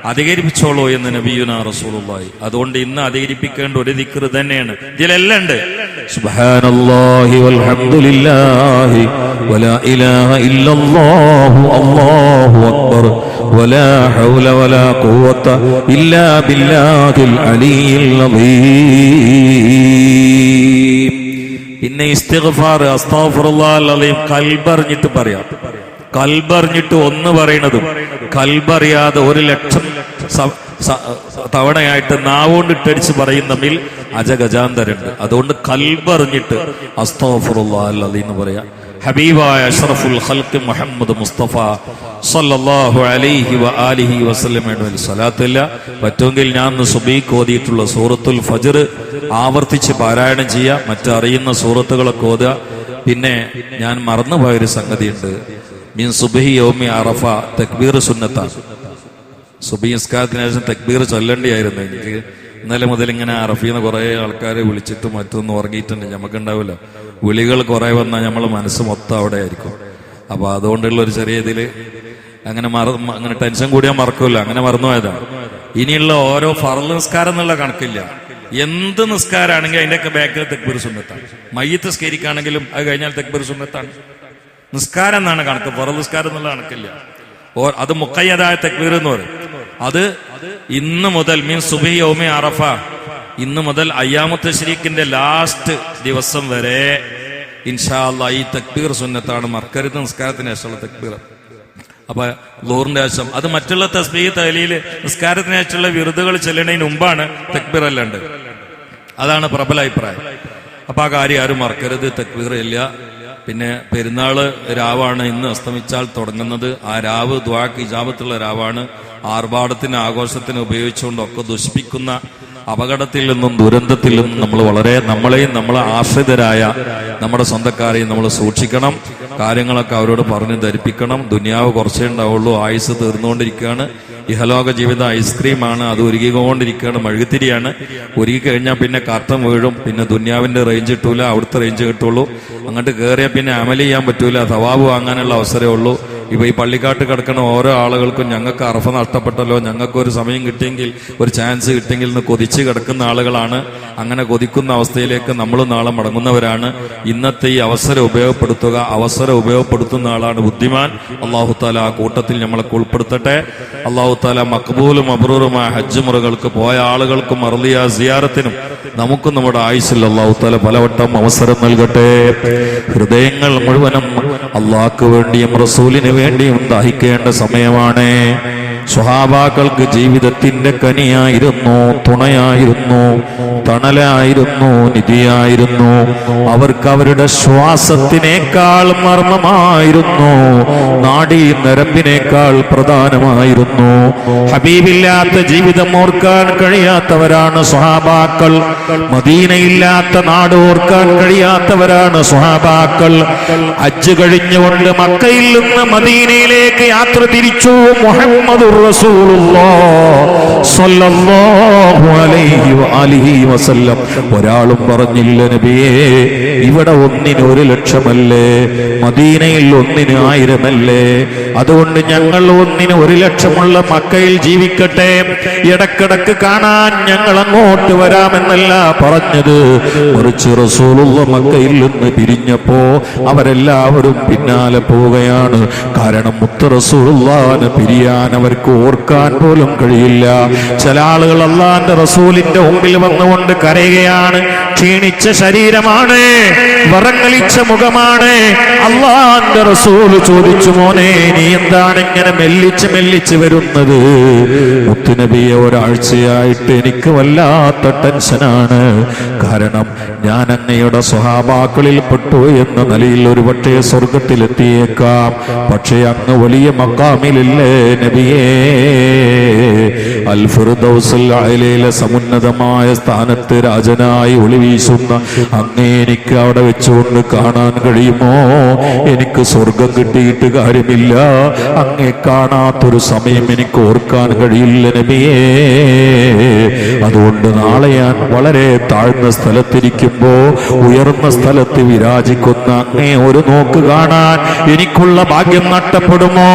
Speaker 2: അധികരിപ്പിച്ചോളൂ എന്ന് നബിയുനാ റസൂലുള്ളാഹി. അതുകൊണ്ട് ഇന്ന് അധികരിപ്പിക്കേണ്ട ഒരു ദിക്ർ തന്നെയാണ്. ഇതിലെല്ലാം ഉണ്ട്.
Speaker 1: സുബ്ഹാനല്ലാഹി വൽഹംദുലില്ലാഹി വലാ ഇലാഹ ഇല്ലല്ലാഹു അല്ലാഹു അക്ബർ വലാ ഹൗല വലാ ഖുവത ഇല്ലാ ബില്ലാഹിൽ അലിയിൽ അളീം. പിന്നെ ഇസ്തിഗ്ഫാർ, അസ്തഗ്ഫിറുല്ലാഹൽ അലീം കൽബറിഞ്ഞിട്ട് പറയാം. കൽബറിഞ്ഞിട്ട് ഒന്ന് പറയണതും കൽബറിയാതെ 1,00,000
Speaker 2: തവണയായിട്ട് നാവോണ്ട് ഇട്ടടിച്ച് പറയും തമ്മിൽ അജഗജാന്തരുണ്ട്. അതുകൊണ്ട് കൽബറിഞ്ഞിട്ട് അസ്തഗ്ഫിറുല്ലാഹൽ അലീം എന്ന് പറയാ. ഹബീബായ അഷ്റഫുൽ ഖൽഖ് മുഹമ്മദ് മുസ്തഫ സല്ലല്ലാഹു അലൈഹി വആലിഹി വസല്ലമയുടെ സ്വലാത്തില്ല. പറ്റുമെങ്കിൽ ഞാൻ സുബീക്ക് ഓതിയിട്ടുള്ള സൂറത്തുൽ ഫജ്ർ ആവർത്തിച്ച് പാരായണം ചെയ്യുക. മറ്ററിയുന്ന സൂറത്തുകളൊക്കെ ഓതുക. പിന്നെ ഞാൻ മറന്നുപോയൊരു സംഗതിയുണ്ട്. മീൻ സുബ്ഹി യൗമി അറഫ തക്ബീർ സുന്നത്താണ്. സുബഹി നിസ്കാരത്തിന് ശേഷം തക്ബീർ ചൊല്ലേണ്ടിയായിരുന്നു. എനിക്ക് ഇന്നലെ മുതൽ ഇങ്ങനെ അറഫീന്ന് കുറെ ആൾക്കാരെ വിളിച്ചിട്ട് മറ്റൊന്നും ഉറങ്ങിയിട്ടുണ്ട്. നമുക്കുണ്ടാവില്ല, വിളികൾ കുറെ വന്നാൽ നമ്മളെ മനസ്സ് മൊത്തം അവിടെ ആയിരിക്കും. അപ്പൊ അതുകൊണ്ടുള്ള ഒരു ചെറിയ ഇതില് അങ്ങനെ ടെൻഷൻ കൂടിയാൽ മറക്കൂല, അങ്ങനെ മറന്നുപോയതാണ്. ഇനിയുള്ള ഓരോ ഫർള് നിസ്കാരം എന്നുള്ള കണക്കില്ല. എന്ത് നിസ്കാരാണെങ്കിൽ അതിന്റെയൊക്കെ ബാക്കിൽ തക്ബീർ സുന്നത്താണ്. മയ്യിത്ത് നിസ്കരിക്കുകയാണെങ്കിലും അത് കഴിഞ്ഞാൽ തക്ബീർ സുന്നത്താണ്. നിസ്കാരം എന്നാണ് കണക്ക്, ഫർള് നിസ്കാരം എന്നുള്ള കണക്കില്ല. അത് മുഖയ്യദായ തക്ബീർ എന്ന് പറയും. അത് ഇന്ന് മുതൽ മീൻ സുബ്ഹി യൗമി അറഫ, ഇന്ന് മുതൽ അയ്യാമു തശ്രീഖിന്റെ ലാസ്റ്റ് ദിവസം വരെ ഇൻഷാ അല്ലാഹ് ഈ തക്ബീർ സുന്നത്താണ്. മറക്കരുത് നിസ്കാരത്തിന് ശേഷമുള്ള തക്ബീർ. അപ്പൊ ളുഹറിന്റെ ശേഷം അത് മറ്റുള്ള തസ്ബീഹ് തഹ്ലീല് നിസ്കാരത്തിന് ശേഷമുള്ള വിറുതുകൾ ചെല്ലണതിന് മുമ്പാണ് തക്ബീർ അല്ലാണ്ട്. അതാണ് പ്രബല അഭിപ്രായം. അപ്പൊ ആ കാര്യം ആരും മറക്കരുത്, തക്ബീർ ഇല്ല. പിന്നെ പെരുന്നാള് രാവാണ് ഇന്ന് അസ്തമിച്ചാൽ തുടങ്ങുന്നത്. ആ രാവ് ദുആക്ക് ഇജാബത്തുള്ള രാവാണ്. ആർഭാടത്തിന് ആഘോഷത്തിന് ഉപയോഗിച്ചുകൊണ്ടൊക്കെ ദുഷിപ്പിക്കുന്ന അപകടത്തിൽ നിന്നും ദുരന്തത്തിൽ നിന്നും നമ്മൾ നമ്മളെയും നമ്മളെ ആശ്രിതരായ നമ്മുടെ സ്വന്തക്കാരെയും നമ്മൾ സൂക്ഷിക്കണം. കാര്യങ്ങളൊക്കെ അവരോട് പറഞ്ഞ് ധരിപ്പിക്കണം. ദുനിയാവ് കുറച്ചേ ഉണ്ടാവുള്ളൂ, ആയുസ് തീർന്നുകൊണ്ടിരിക്കുകയാണ്. ഇഹലോക ജീവിതം ഐസ്ക്രീമാണ്, അത് ഉരുകിക്കൊണ്ടിരിക്കുകയാണ്, മെഴുകുതിരിയാണ്. ഉരുകി കഴിഞ്ഞാൽ പിന്നെ കർത്തം വീഴും. പിന്നെ ദുനിയാവിന്റെ റേഞ്ച് കിട്ടൂല, അവിടുത്തെ റേഞ്ച് കിട്ടുള്ളൂ. അങ്ങോട്ട് കയറിയാൽ പിന്നെ അമൽ ചെയ്യാൻ പറ്റൂല, തവാബ് വാങ്ങാനുള്ള അവസരമേ ഉള്ളൂ. ഇപ്പൊ ഈ പള്ളിക്കാട്ട് കിടക്കുന്ന ഓരോ ആളുകൾക്കും ഞങ്ങൾക്ക് അറഫ നഷ്ടപ്പെട്ടല്ലോ, ഞങ്ങൾക്ക് ഒരു സമയം കിട്ടിയെങ്കിൽ, ഒരു ചാൻസ് കിട്ടിയെങ്കിൽ എന്ന് കൊതിച്ച് കിടക്കുന്ന ആളുകളാണ്. അങ്ങനെ കൊതിക്കുന്ന അവസ്ഥയിലേക്ക് നമ്മൾ നാളെ മടങ്ങുന്നവരാണ്. ഇന്നത്തെ ഈ അവസരം ഉപയോഗപ്പെടുത്തുക. അവസരം ഉപയോഗപ്പെടുത്തുന്ന ആളാണ് ബുദ്ധിമാൻ. അല്ലാഹു തആല ആ കൂട്ടത്തിൽ നമ്മളെ ഉൾപ്പെടുത്തട്ടെ. അല്ലാഹു തആല മഖ്ബൂലും മബ്റൂറുമായ ഹജ്ജ് മുറകൾക്ക് പോയ ആളുകൾക്കും അർളിയ സിയാറത്തിനും നമുക്കും നമ്മുടെ ആയുസ്സിൽ അല്ലാഹു തആല പലവട്ടം അവസരം നൽകട്ടെ. ഹൃദയങ്ങൾ മുഴുവനും അള്ളാഹ്ക്ക് വേണ്ടിയും റസൂലിന് വേണ്ടിയും ദാഹിക്കേണ്ട സമയമാണ്. സ്വഹാബാക്കൾക്ക് ജീവിതത്തിന്റെ കനിയായിരുന്നു, തുണയായിരുന്നു, തണലായിരുന്നു, നിധിയായിരുന്നു. അവർക്ക് അവരുടെ ശ്വാസത്തിനേക്കാൾ മർമ്മമായിരുന്നു, നാഡീ നരമ്പിനേക്കാൾ പ്രധാനമായിരുന്നു. ഹബീബില്ലാത്ത ജീവിതം ഓർക്കാൻ കഴിയാത്തവരാണ് സ്വഹാബാക്കൾ. മദീനയില്ലാത്ത നാട് ഓർക്കാൻ കഴിയാത്തവരാണ് സ്വഹാബാക്കൾ. ഹജ്ജ് കഴിഞ്ഞുകൊണ്ട് മക്കയിൽ നിന്ന് മദീനയിലേക്ക് യാത്ര തിരിച്ചു മുഹമ്മദുർ റസൂലുള്ളാഹ് സ്വല്ലല്ലാഹു അലൈഹി വആലിഹി വസല്ലം. ഒരാളും പറഞ്ഞില്ല നബിയേ, ഇവിടെ ഒന്നിന് 1,00,000 മദീനയിൽ ഒന്നിന് 1000 അതുകൊണ്ട് ഞങ്ങൾ ഒന്നിന് 1,00,000 മക്കയിൽ ജീവിക്കട്ടെ, ഇടക്കിടക്ക് കാണാൻ ഞങ്ങൾ അങ്ങോട്ട് വരാമെന്നല്ല പറഞ്ഞത്. മറിച്ച് റസൂലുള്ളാഹ് മക്കയിൽ നിന്ന് പിരിഞ്ഞപ്പോ അവരെല്ലാവരും പിന്നാലെ പോവുകയാണ്. കാരണം മുത്ത് റസൂലുള്ളാഹിനെ പിരിയാൻ അവർക്ക് ഓർക്കാൻ പോലും കഴിയില്ല. ചില ആളുകൾ അള്ളാന്റെ റസൂലിന്റെ മുമ്പിൽ വന്നുകൊണ്ട് കരയുകയാണ്. ക്ഷീണിച്ച ശരീരമാണ്, വറങ്ങലിച്ച മുഖമാണ്. അള്ളാന്റെ റസൂല് ചോദിച്ചു, മോനെ നീ എന്താണ് ഇങ്ങനെ മെല്ലിച്ച് വരുന്നത്? മുത്തുനബിയെ, ഒരാഴ്ചയായിട്ട് എനിക്ക് വല്ലാത്ത ടെൻഷനാണ്. കാരണം ഞാൻ അങ്ങയുടെ സ്വഹാബാക്കളിൽ പെട്ടു എന്ന നിലയിൽ ഒരുപക്ഷേ സ്വർഗത്തിലെത്തിയേക്കാം. പക്ഷേ അങ്ങ് വലിയ മഖാമിലില്ലേ നബിയേ? അൽ ഫിർദൗസുൽ അഅലയിലെ സമുന്നതമായ സ്ഥാനത്ത് രാജനായി ഒളിവീശുന്ന അങ്ങേ എനിക്ക് അവിടെ വെച്ചുകൊണ്ട് കാണാൻ കഴിയുമോ? എനിക്ക് സ്വർഗം കിട്ടിയിട്ട് കാര്യമില്ല, അങ്ങേ കാണാത്തൊരു സമയം എനിക്ക് ഓർക്കാൻ കഴിയില്ല നബിയേ. അതുകൊണ്ട് നാളെ ഞാൻ വളരെ താഴ്ന്ന സ്ഥലത്തിരിക്കുമ്പോ ഉയർന്ന സ്ഥലത്ത് വിരാജിക്കുന്ന അങ്ങേ ഒരു നോക്ക് കാണാൻ എനിക്കുള്ള ഭാഗ്യം നഷ്ടപ്പെടുമോ?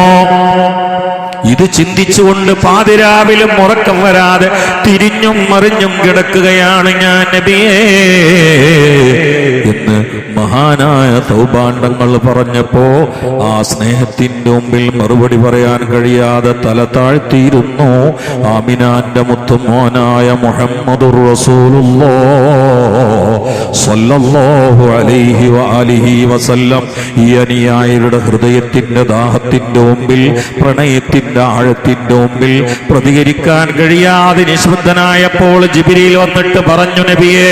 Speaker 2: ഇത് ചിന്തിച്ചുകൊണ്ട് പാതിരാവിലും ഉറക്കം വരാതെ തിരിഞ്ഞും മറിഞ്ഞും കിടക്കുകയാണ് ഞാൻ നബിയേ എന്ന് മഹാനായ തൗബാണ്ഡങ്ങൾ പറഞ്ഞപ്പോ ആ സ്നേഹത്തിന്റെ മുമ്പിൽ മറുപടി പറയാൻ കഴിയാതെ തല താഴ്ത്തിയിരുന്നു ആമിനാന്റെ മുത്തുമോനായ മുഹമ്മദുർ റസൂലുള്ളാഹ്
Speaker 1: സ്വല്ലല്ലാഹു അലൈഹി വആലിഹി വസല്ലം ഈ അനുയായികളുടെ ഹൃദയത്തിന്റെ ദാഹത്തിന്റെ മുമ്പിൽ, പ്രണയത്തിന്റെ ആഴത്തിന്റെ മുമ്പിൽ പ്രതികരിക്കാൻ കഴിയാതെ നിശബ്ദനായപ്പോൾ ജിബ്രീൽ വന്നിട്ട് പറഞ്ഞു, നബിയേ,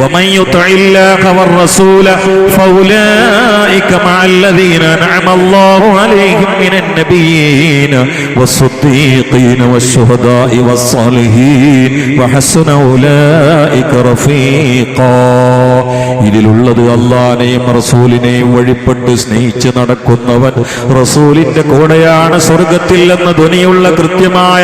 Speaker 1: വമൻ യുതിഇല്ലാഹ വറസൂല ഫൗലൈക മഅല്ലദീന അൻഅമല്ലാഹു അലൈഹിം മിനൻ നബിയ്യീന വസ്സുദ്ദീഖീന വശുഹദാഇ വസ്സാലിഹീൻ വഹസന ഉലൈക റഫീഖാ. ഇതിലുള്ളത് അല്ലാഹുവിനെയും റസൂലിനെയും വഴിപ്പെട്ട് സ്നേഹിച്ച് നടക്കുന്നവൻ റസൂലിന്റെ കൂടെയാണ് സ്വർഗത്തിൽ എന്ന ധ്വനിയുള്ള കൃത്യമായ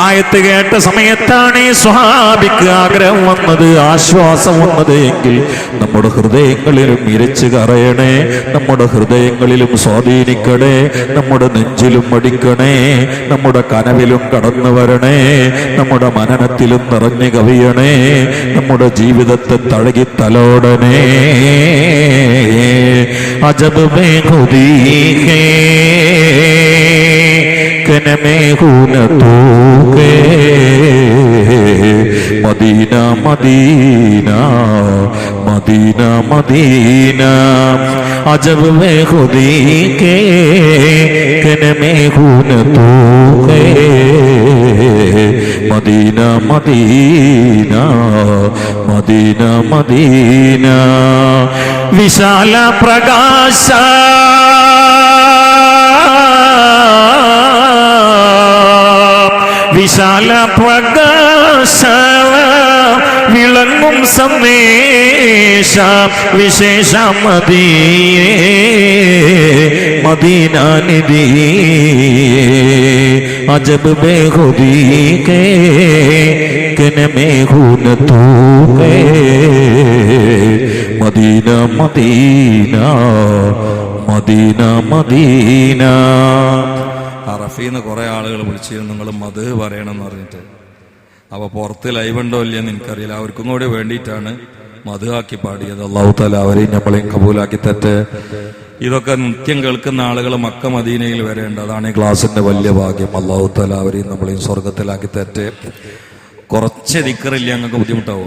Speaker 1: ആയത്ത് കേട്ട സമയത്താണ് ഈ സ്വഹാബിക്ക് ആഗ്രഹം വന്നത്, ആശ്വാസം വന്നത് എങ്കിൽ നമ്മുടെ ഹൃദയങ്ങളിലും ഇരച്ചു കറയണേ, നമ്മുടെ ഹൃദയങ്ങളിലും സ്വാധീനിക്കണേ, നമ്മുടെ നെഞ്ചിലും അടിക്കണേ, നമ്മുടെ കനവിലും കടന്നു വരണേ, നമ്മുടെ മനനത്തിലും നിറഞ്ഞു കവിയണേ, നമ്മുടെ ജീവിതത്തെ തഴകി തലോടണേ. അജബ് മേ ഖുദീ ഹേ കനമേ ഹൂന തൂകേ Medina Medina Medina Medina. അജബ് may ഖുദീ കേ കനമേ ഹൂന തൂകേ മദീന മദീന മദീന മദീന. വിശാല പ്രകാശ വിശാല പ്രകാശ വിളങ്ങും സന്ദേശ വിശേഷ മദീനേ മദീന നിധി. അജബ് ബേ ഖുദീ കേ കനമേ ഹൂന തൂകേ മദീന മദീന മദീന മദീന.
Speaker 2: അറഫീന്ന് കുറെ ആളുകൾ വിളിച്ചിരുന്നു, നിങ്ങൾ മദ് പറയണമെന്ന് പറഞ്ഞിട്ട്. അപ്പൊ പുറത്ത് ലൈവ് ഉണ്ടോ ഇല്ലയെന്ന് എനിക്കറിയില്ല. അവർക്കും കൂടി വേണ്ടിയിട്ടാണ് മദ് ആക്കി പാടിയത്. അല്ലാഹു തആല അവരെയും നമ്മളെയും കബൂലാക്കി തരട്ടെ. ഇതൊക്കെ നിത്യം കേൾക്കുന്ന ആളുകൾ മക്ക മദീനയിൽ വരേണ്ട, അതാണ് ഈ ക്ലാസിന്റെ വലിയ ഭാഗ്യം. അല്ലാഹു തആല അവരെയും നമ്മളെയും സ്വർഗത്തിലാക്കി തരട്ടെ. കുറച്ച് ദിക്റില്ല, ഞങ്ങൾക്ക് ബുദ്ധിമുട്ടാവോ?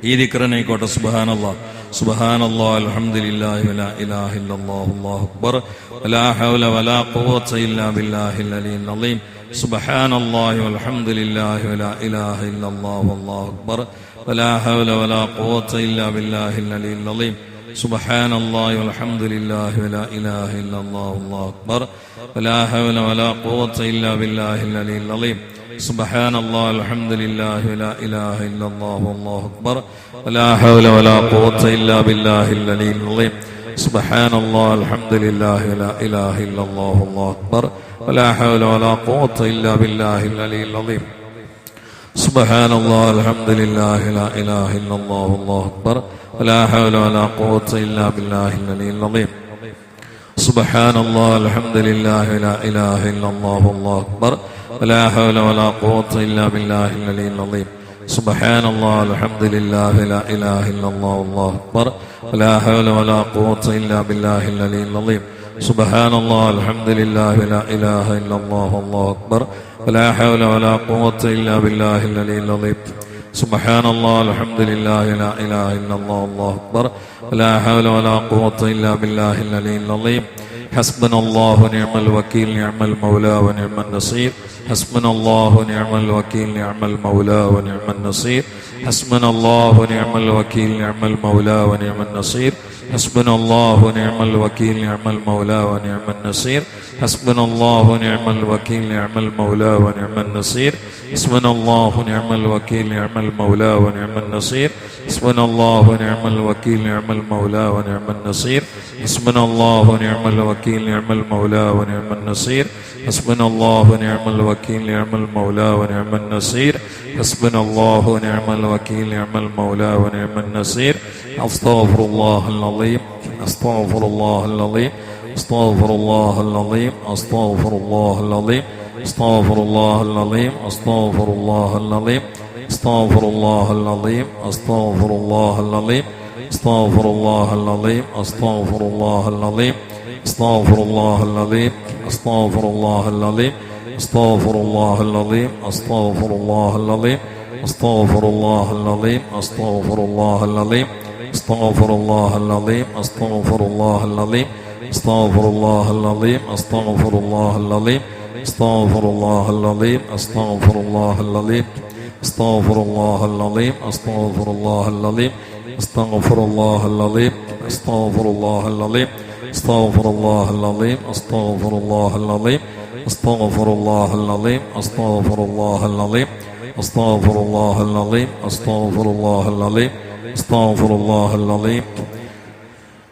Speaker 2: ഈ ദിക്റനായിക്കോട്ടെ. സുബ്ഹാനല്ലാഹ് സുബ്ഹാനല്ലാഹ് അൽഹംദുലില്ലാഹി വലാ ഇലാഹ ഇല്ലല്ലാഹു അല്ലാഹു അക്ബർ വലാ ഹൗല വലാ ഖുവത ഇല്ലാ ബില്ലാഹിൽ അലിയിൽ അളീം. സുബ്ഹാനല്ലാഹി വൽഹംദുലില്ലാഹി വലാ ഇലാഹ ഇല്ലല്ലാഹു അല്ലാഹു അക്ബർ വലാ ഹൗല വലാ ഖുവത ഇല്ലാ ബില്ലാഹിൽ അലിയിൽ അളീം. സുബ്ഹാനല്ലാഹി വൽഹംദുലില്ലാഹി വലാ ഇലാഹ ഇല്ലല്ലാഹു അല്ലാഹു അക്ബർ വലാ ഹൗല വലാ ഖുവത ഇല്ലാ ബില്ലാഹിൽ അലിയിൽ അളീം. سبحان الله الحمد لله ولا إله إلا الله والله أكبر ولا حول ولا قوة إلا بالله العلي العظيم. سبحان الله الحمد لله ولا إله إلا الله والله أكبر ولا حول ولا قوة إلا بالله العلي العظيم. سبحان الله الحمد لله لا إله إلا الله والله أكبر ولا حول ولا قوة إلا بالله العلي العظيم. سبحان الله الحمد لله لا إله إلا الله والله أكبر ولا حول ولا قوة إلا بالله العلي العظيم. سبحان الله الحمد لله لا إله إلا الله والله أكبر ولا حول ولا قوة إلا بالله العلي العظيم. سبحان الله الحمد لله لا إله إلا الله والله أكبر ولا حول ولا قوة إلا بالله العلي العظيم. سبحان الله الحمد لله لا إله إلا الله والله أكبر ولا حول ولا قوة إلا بالله العلي العظيم. حسبنا الله ونعم الوكيل نعم المولى ونعم النصير. حسبنا الله ونعم الوكيل نعم المولى ونعم النصير. حسبنا الله ونعم الوكيل نعم المولى ونعم النصير. حسبنا الله ونعم الوكيل نعم المولى ونعم النصير. حسبنا الله ونعم الوكيل نعم المولى ونعم النصير. حسبنا الله ونعم الوكيل نعم المولى ونعم النصير. حسبنا الله ونعم الوكيل نعم المولى ونعم النصير. حسبنا الله ونعم الوكيل نعم المولى ونعم النصير. حسبنا الله ونعم الوكيل نعم المولى ونعم النصير. حسبنا الله ونعم الوكيل نعم المولى ونعم النصير. أستغفر الله العظيم أستغفر الله العظيم أستغفر الله العظيم أستغفر الله العظيم أستغفر الله العظيم أستغفر الله العظيم أستغفر الله العظيم أستغفر الله العظيم أستغفر الله العظيم أستغفر الله العظيم أستغفر الله العظيم أستغفر الله العظيم أستغفر الله العظيم أستغفر الله العظيم أستغفر الله العظيم أستغفر الله العظيم
Speaker 1: അസ്തഗ്ഫിറുല്ലാഹൽ അലീം അസ്തഗ്ഫിറുല്ലാഹൽ അലീം അസ്തഗ്ഫിറുല്ലാഹൽ അലീം അസ്തഗ്ഫിറുല്ലാഹൽ അലീം അസ്തഗ്ഫിറുല്ലാഹൽ അലീം അസ്തഗ്ഫിറുല്ലാഹൽ അലീം അസ്തഗ്ഫിറുല്ലാഹൽ അലീം അസ്തഗ്ഫിറുല്ലാഹൽ അലീം അസ്തഗ്ഫിറുല്ലാഹൽ അലീം അസ്തഗ്ഫിറുല്ലാഹൽ അലീം അസ്തഗ്ഫിറുല്ലാഹൽ അലീം അസ്തഗ്ഫിറുല്ലാഹൽ അലീം അസ്തഗ്ഫിറുല്ലാഹൽ അലീം അസ്തഗ്ഫിറുല്ലാഹൽ അലീം അസ്തഗ്ഫിറുല്ലാഹൽ അലീം അസ്തഗ്ഫിറുല്ലാഹൽ അലീം അസ്തഗ്ഫിറുല്ലാഹൽ അലീം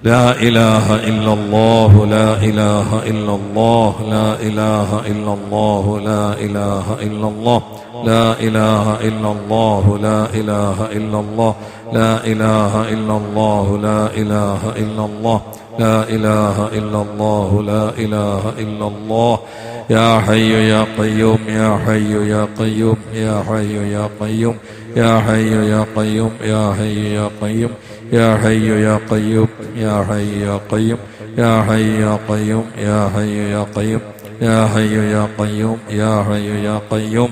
Speaker 1: لا إله إلا الله لا إله إلا الله لا إله إلا الله لا إله إلا الله لا إله إلا الله لا إله إلا الله لا إله إلا الله لا إله إلا الله لا إله إلا الله لا إله إلا الله يا حي يا قيوم يا حي يا قيوم يا حي يا قيوم يا حي يا قيوم يا حي يا قيوم يا حي يا قيوم يا حي يا قيوم يا حي يا قيوم يا حي يا قيوم يا حي يا قيوم يا حي يا قيوم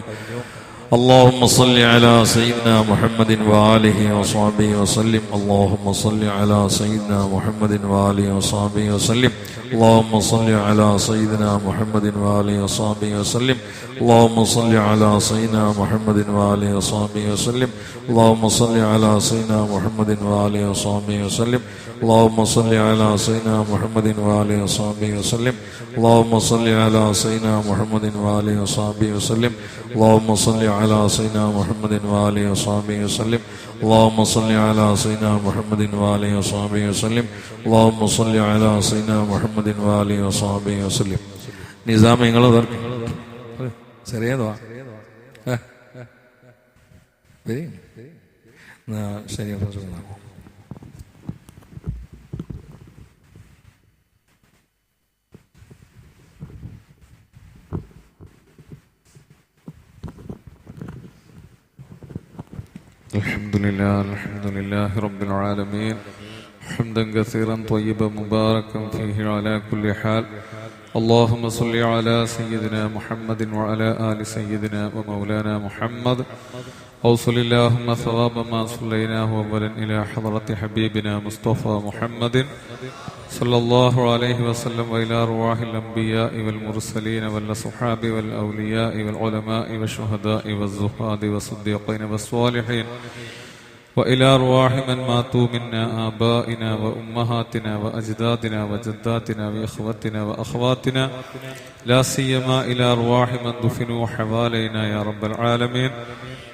Speaker 1: اللهم صل على سيدنا محمد وآله وصحبه وسلم اللهم صل على سيدنا محمد وآله وصحبه وسلم اللهم صل على سيدنا محمد وآله وصحبه وسلم اللهم صل على سيدنا محمد وآله وصحبه وسلم اللهم صل على سيدنا محمد وآله وصحبه وسلم اللهم صل على سيدنا محمد وآله وصحبه وسلم اللهم صل على سيدنا محمد وآله وصحبه وسلم اللهم صل على سيدنا محمد وآله وصحبه وسلم اللهم صل على سيدنا محمد وآله وصحبه وسلم اللهم صل على سيدنا محمد وآله وصحبه وسلم നിസാം നിങ്ങൾ ചെറിയതോ ശരി
Speaker 3: الحمد لله رب العالمين حمدا كثيرا طيبا مباركا فيه على كل حال اللهم صل على سيدنا محمد وعلى آل سيدنا ومولانا محمد أوصل اللهم ثواب ما صليناه أولا إلى حضرة حبيبنا مصطفى محمد صلى الله عليه وسلم وإلى أرواح الأنبياء والمرسلين والأصحاب والأولياء والعلماء والشهداء والزهاد والصديقين والصالحين وإلى أرواح من ماتوا منا آبائنا وأمهاتنا وأجدادنا وجداتنا وإخوتنا وأخواتنا لا سيما إلى أرواح من دفنوا حوالينا يا رب العالمين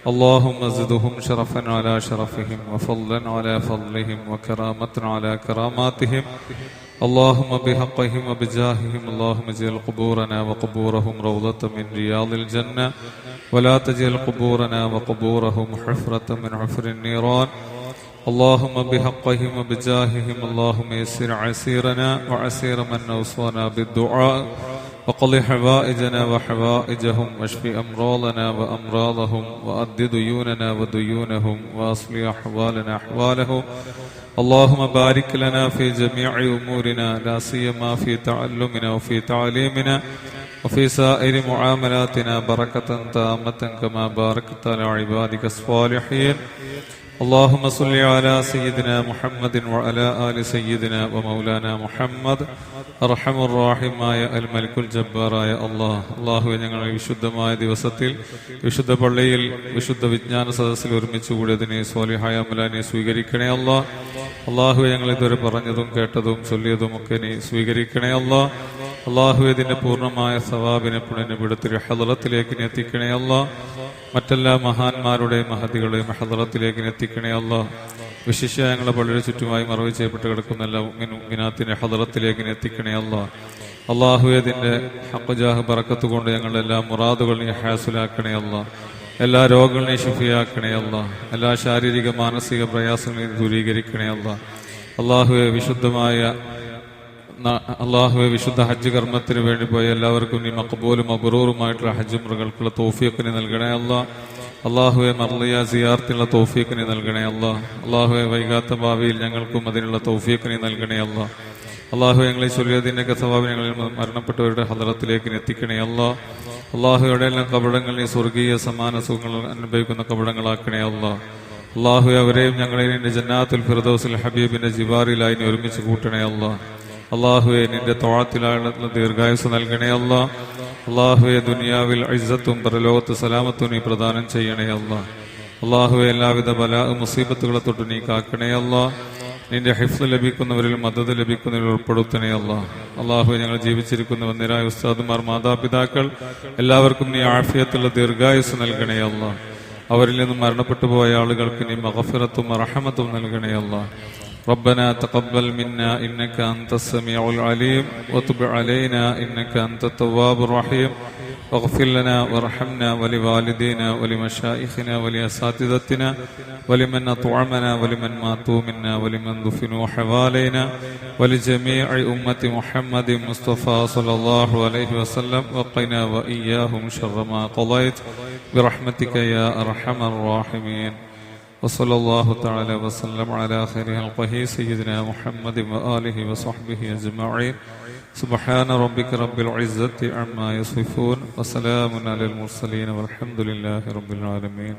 Speaker 3: اللهم زدهم شرفا على شرفهم وفضلا على فضلهم وكرامة على كراماتهم اللهم بحقهم وبجاههم اللهم اجعل قبورنا وقبورهم روضة من رياض الجنة ولا تجعل قبورنا وقبورهم حفرة من حفر النيران اللهم بحقهم وبجاههم اللهم يسر عسيرنا وعسير من أوصانا بالدعاء وقض حوائجنا وحوائجهم واشف أمراضنا وأمراضهم وأد ديوننا وديونهم وأصلح أحوالنا أحوالهم اللهم بارك لنا في جميع أمورنا لا سيما في تعلمنا وفي تعليمنا وفي سائر معاملاتنا بركة تامة كما باركت على عبادك الصالحين اللهم صل على سيدنا محمد وعلى آل سيدنا ومولانا محمد أرحم الراحماയ الملك الجبار يا الله അല്ലാഹുവേ ഞങ്ങൾ വിശുദ്ധമായ ദിവസത്തിൽ വിശുദ്ധ പള്ളിയിൽ വിശുദ്ധ വിജ്ഞാന സദസ്സിൽ ഒരുമിച്ച് കൂടിയതിനെ സ്വാലിഹായ അമലാനെ സ്വീകരിക്കണേ അല്ലാഹ് അല്ലാഹുവേ ഞങ്ങൾ ഇതുവരെ പറഞ്ഞതും കേട്ടതും ചൊല്ലിയതും ഒക്കെ നീ സ്വീകരിക്കണേ അല്ലാഹ് അല്ലാഹുവേ ഇതിന്റെ പൂർണ്ണമായ സവാബിനെ പുണ്യനിബിഡത്തിൽ ഹളറത്തിലേക്ക് എത്തിക്കണേ അല്ലാഹ് മറ്റെല്ലാ മഹാന്മാരുടെയും മഹദികളുടെയും ഹളറത്തിലേക്ക് എത്തിക്കണേ അല്ലാഹ് വിശിഷ്യ ഞങ്ങളുടെ പള്ളിയുടെ ചുറ്റുമായി മറവ് ചെയ്യപ്പെട്ട് കിടക്കുന്ന എല്ലാ മുഅ്മിനാത്തിനെ ഹളറത്തിലേക്ക് എത്തിക്കണേ അല്ലാഹ് അല്ലാഹുവേ ഇതിന്റെ ഹഖ്ജാഹ് ബറക്കത്ത് കൊണ്ട് ഞങ്ങളുടെ എല്ലാ മുറാദുകളും നീ ഹാസിലാക്കണേ അല്ലാഹ് എല്ലാ രോഗങ്ങളെയും ശിഫിയാക്കണേ അല്ലാഹ് എല്ലാ ശാരീരിക മാനസിക പ്രയാസങ്ങളെയും ദൂരീകരിക്കണേ അല്ലാഹ് അല്ലാഹുവേ വിശുദ്ധ ഹജ്ജ് കർമ്മത്തിന് വേണ്ടി പോയ എല്ലാവർക്കും നീ മഖബൂലും മബ്റൂറുമായിട്ടുള്ള ഹജ്ജ് ഉംറകൾക്കുള്ള തൗഫീഖിനെ നൽകണേ അല്ലാഹ് അല്ലാഹുവേ മർളിയ സിയാറത്തിനുള്ള തൗഫീഖിനെ നൽകണേ അല്ലാഹ് അല്ലാഹുവേ വൈകാത്ത ഭാവിയിൽ ഞങ്ങൾക്കും അതിനുള്ള തൗഫീഖിനെ നൽകണേ അല്ലാഹ് അല്ലാഹു ഞങ്ങളെ ചൊല്ലിയതിന്റെ സവാബ് ഞങ്ങളിൽ മരണപ്പെട്ടവരുടെ ഹളറത്തിലേക്ക് എത്തിക്കണേ അല്ലാഹ് അല്ലാഹു എവിടെയെല്ലാം കബടങ്ങളിൽ സ്വർഗീയ സമാന സുഖങ്ങൾ അനുഭവിക്കുന്ന കബടങ്ങളാക്കണേ അല്ലാഹ് അള്ളാഹുവെ അവരെയും ഞങ്ങളെയും നിന്റെ ജന്നാത്തുൽ ഫിർദൗസിൽ ഹബീബിന്റെ ജിവാറിലായി നീ ഒരുമിച്ച് കൂട്ടണേ അല്ലാ. അള്ളാഹുവെ നിന്റെ ത്വഅത്തിലുള്ള ദീർഘായുസ് നൽകണേ അല്ലാ. അള്ളാഹുവെ ദുനിയാവിൽ ഇസ്സത്തും പരലോകത്ത് സലാമത്തും നീ പ്രദാനം ചെയ്യണേ അല്ലാ. അള്ളാഹുവെ എല്ലാവിധ ബലാ മുസീബത്തുകളെ തൊട്ട് നീ കാക്കണേ അല്ലാ. നിന്റെ ഹിഫ്ള് ലഭിക്കുന്നവരിൽ മദദ് ലഭിക്കുന്നവരിൽ ഉൾപ്പെടുത്തണേ അല്ലാ. അള്ളാഹുവെ ഞങ്ങൾ ജീവിച്ചിരിക്കുന്ന വന്യരായ ഉസ്താദുമാർ, മാതാപിതാക്കൾ എല്ലാവർക്കും നീ ആഫിയത്തുള്ള ദീർഘായുസ് നൽകണേ അല്ലാ. അവരിൽ നിന്നും മരണപ്പെട്ടു പോയ ആളുകൾക്ക് നീ മഗ്ഫിറത്തും റഹ്മത്തും നൽകണേ അല്ലാ. ربنا تقبل منا إنك أنت السميع العليم وتب علينا إنك أنت التواب الرحيم واغفر لنا وارحمنا ولوالدينا ولمشايخنا ولأساتذتنا ولمن أطعمنا ولمن ماتوا منا ولمن دفنوا حوالينا ولجميع أمة محمد مصطفى صلى الله عليه وسلم وقنا وإياهم شر ما قضيت برحمتك يا أرحم الراحمين. وصلى الله تعالى وسلم على خير خلقه سيدنا محمد وآله وصحبه أجمعين. سبحان ربك رب العزة عما يصفون وسلام على المرسلين والحمد لله رب العالمين.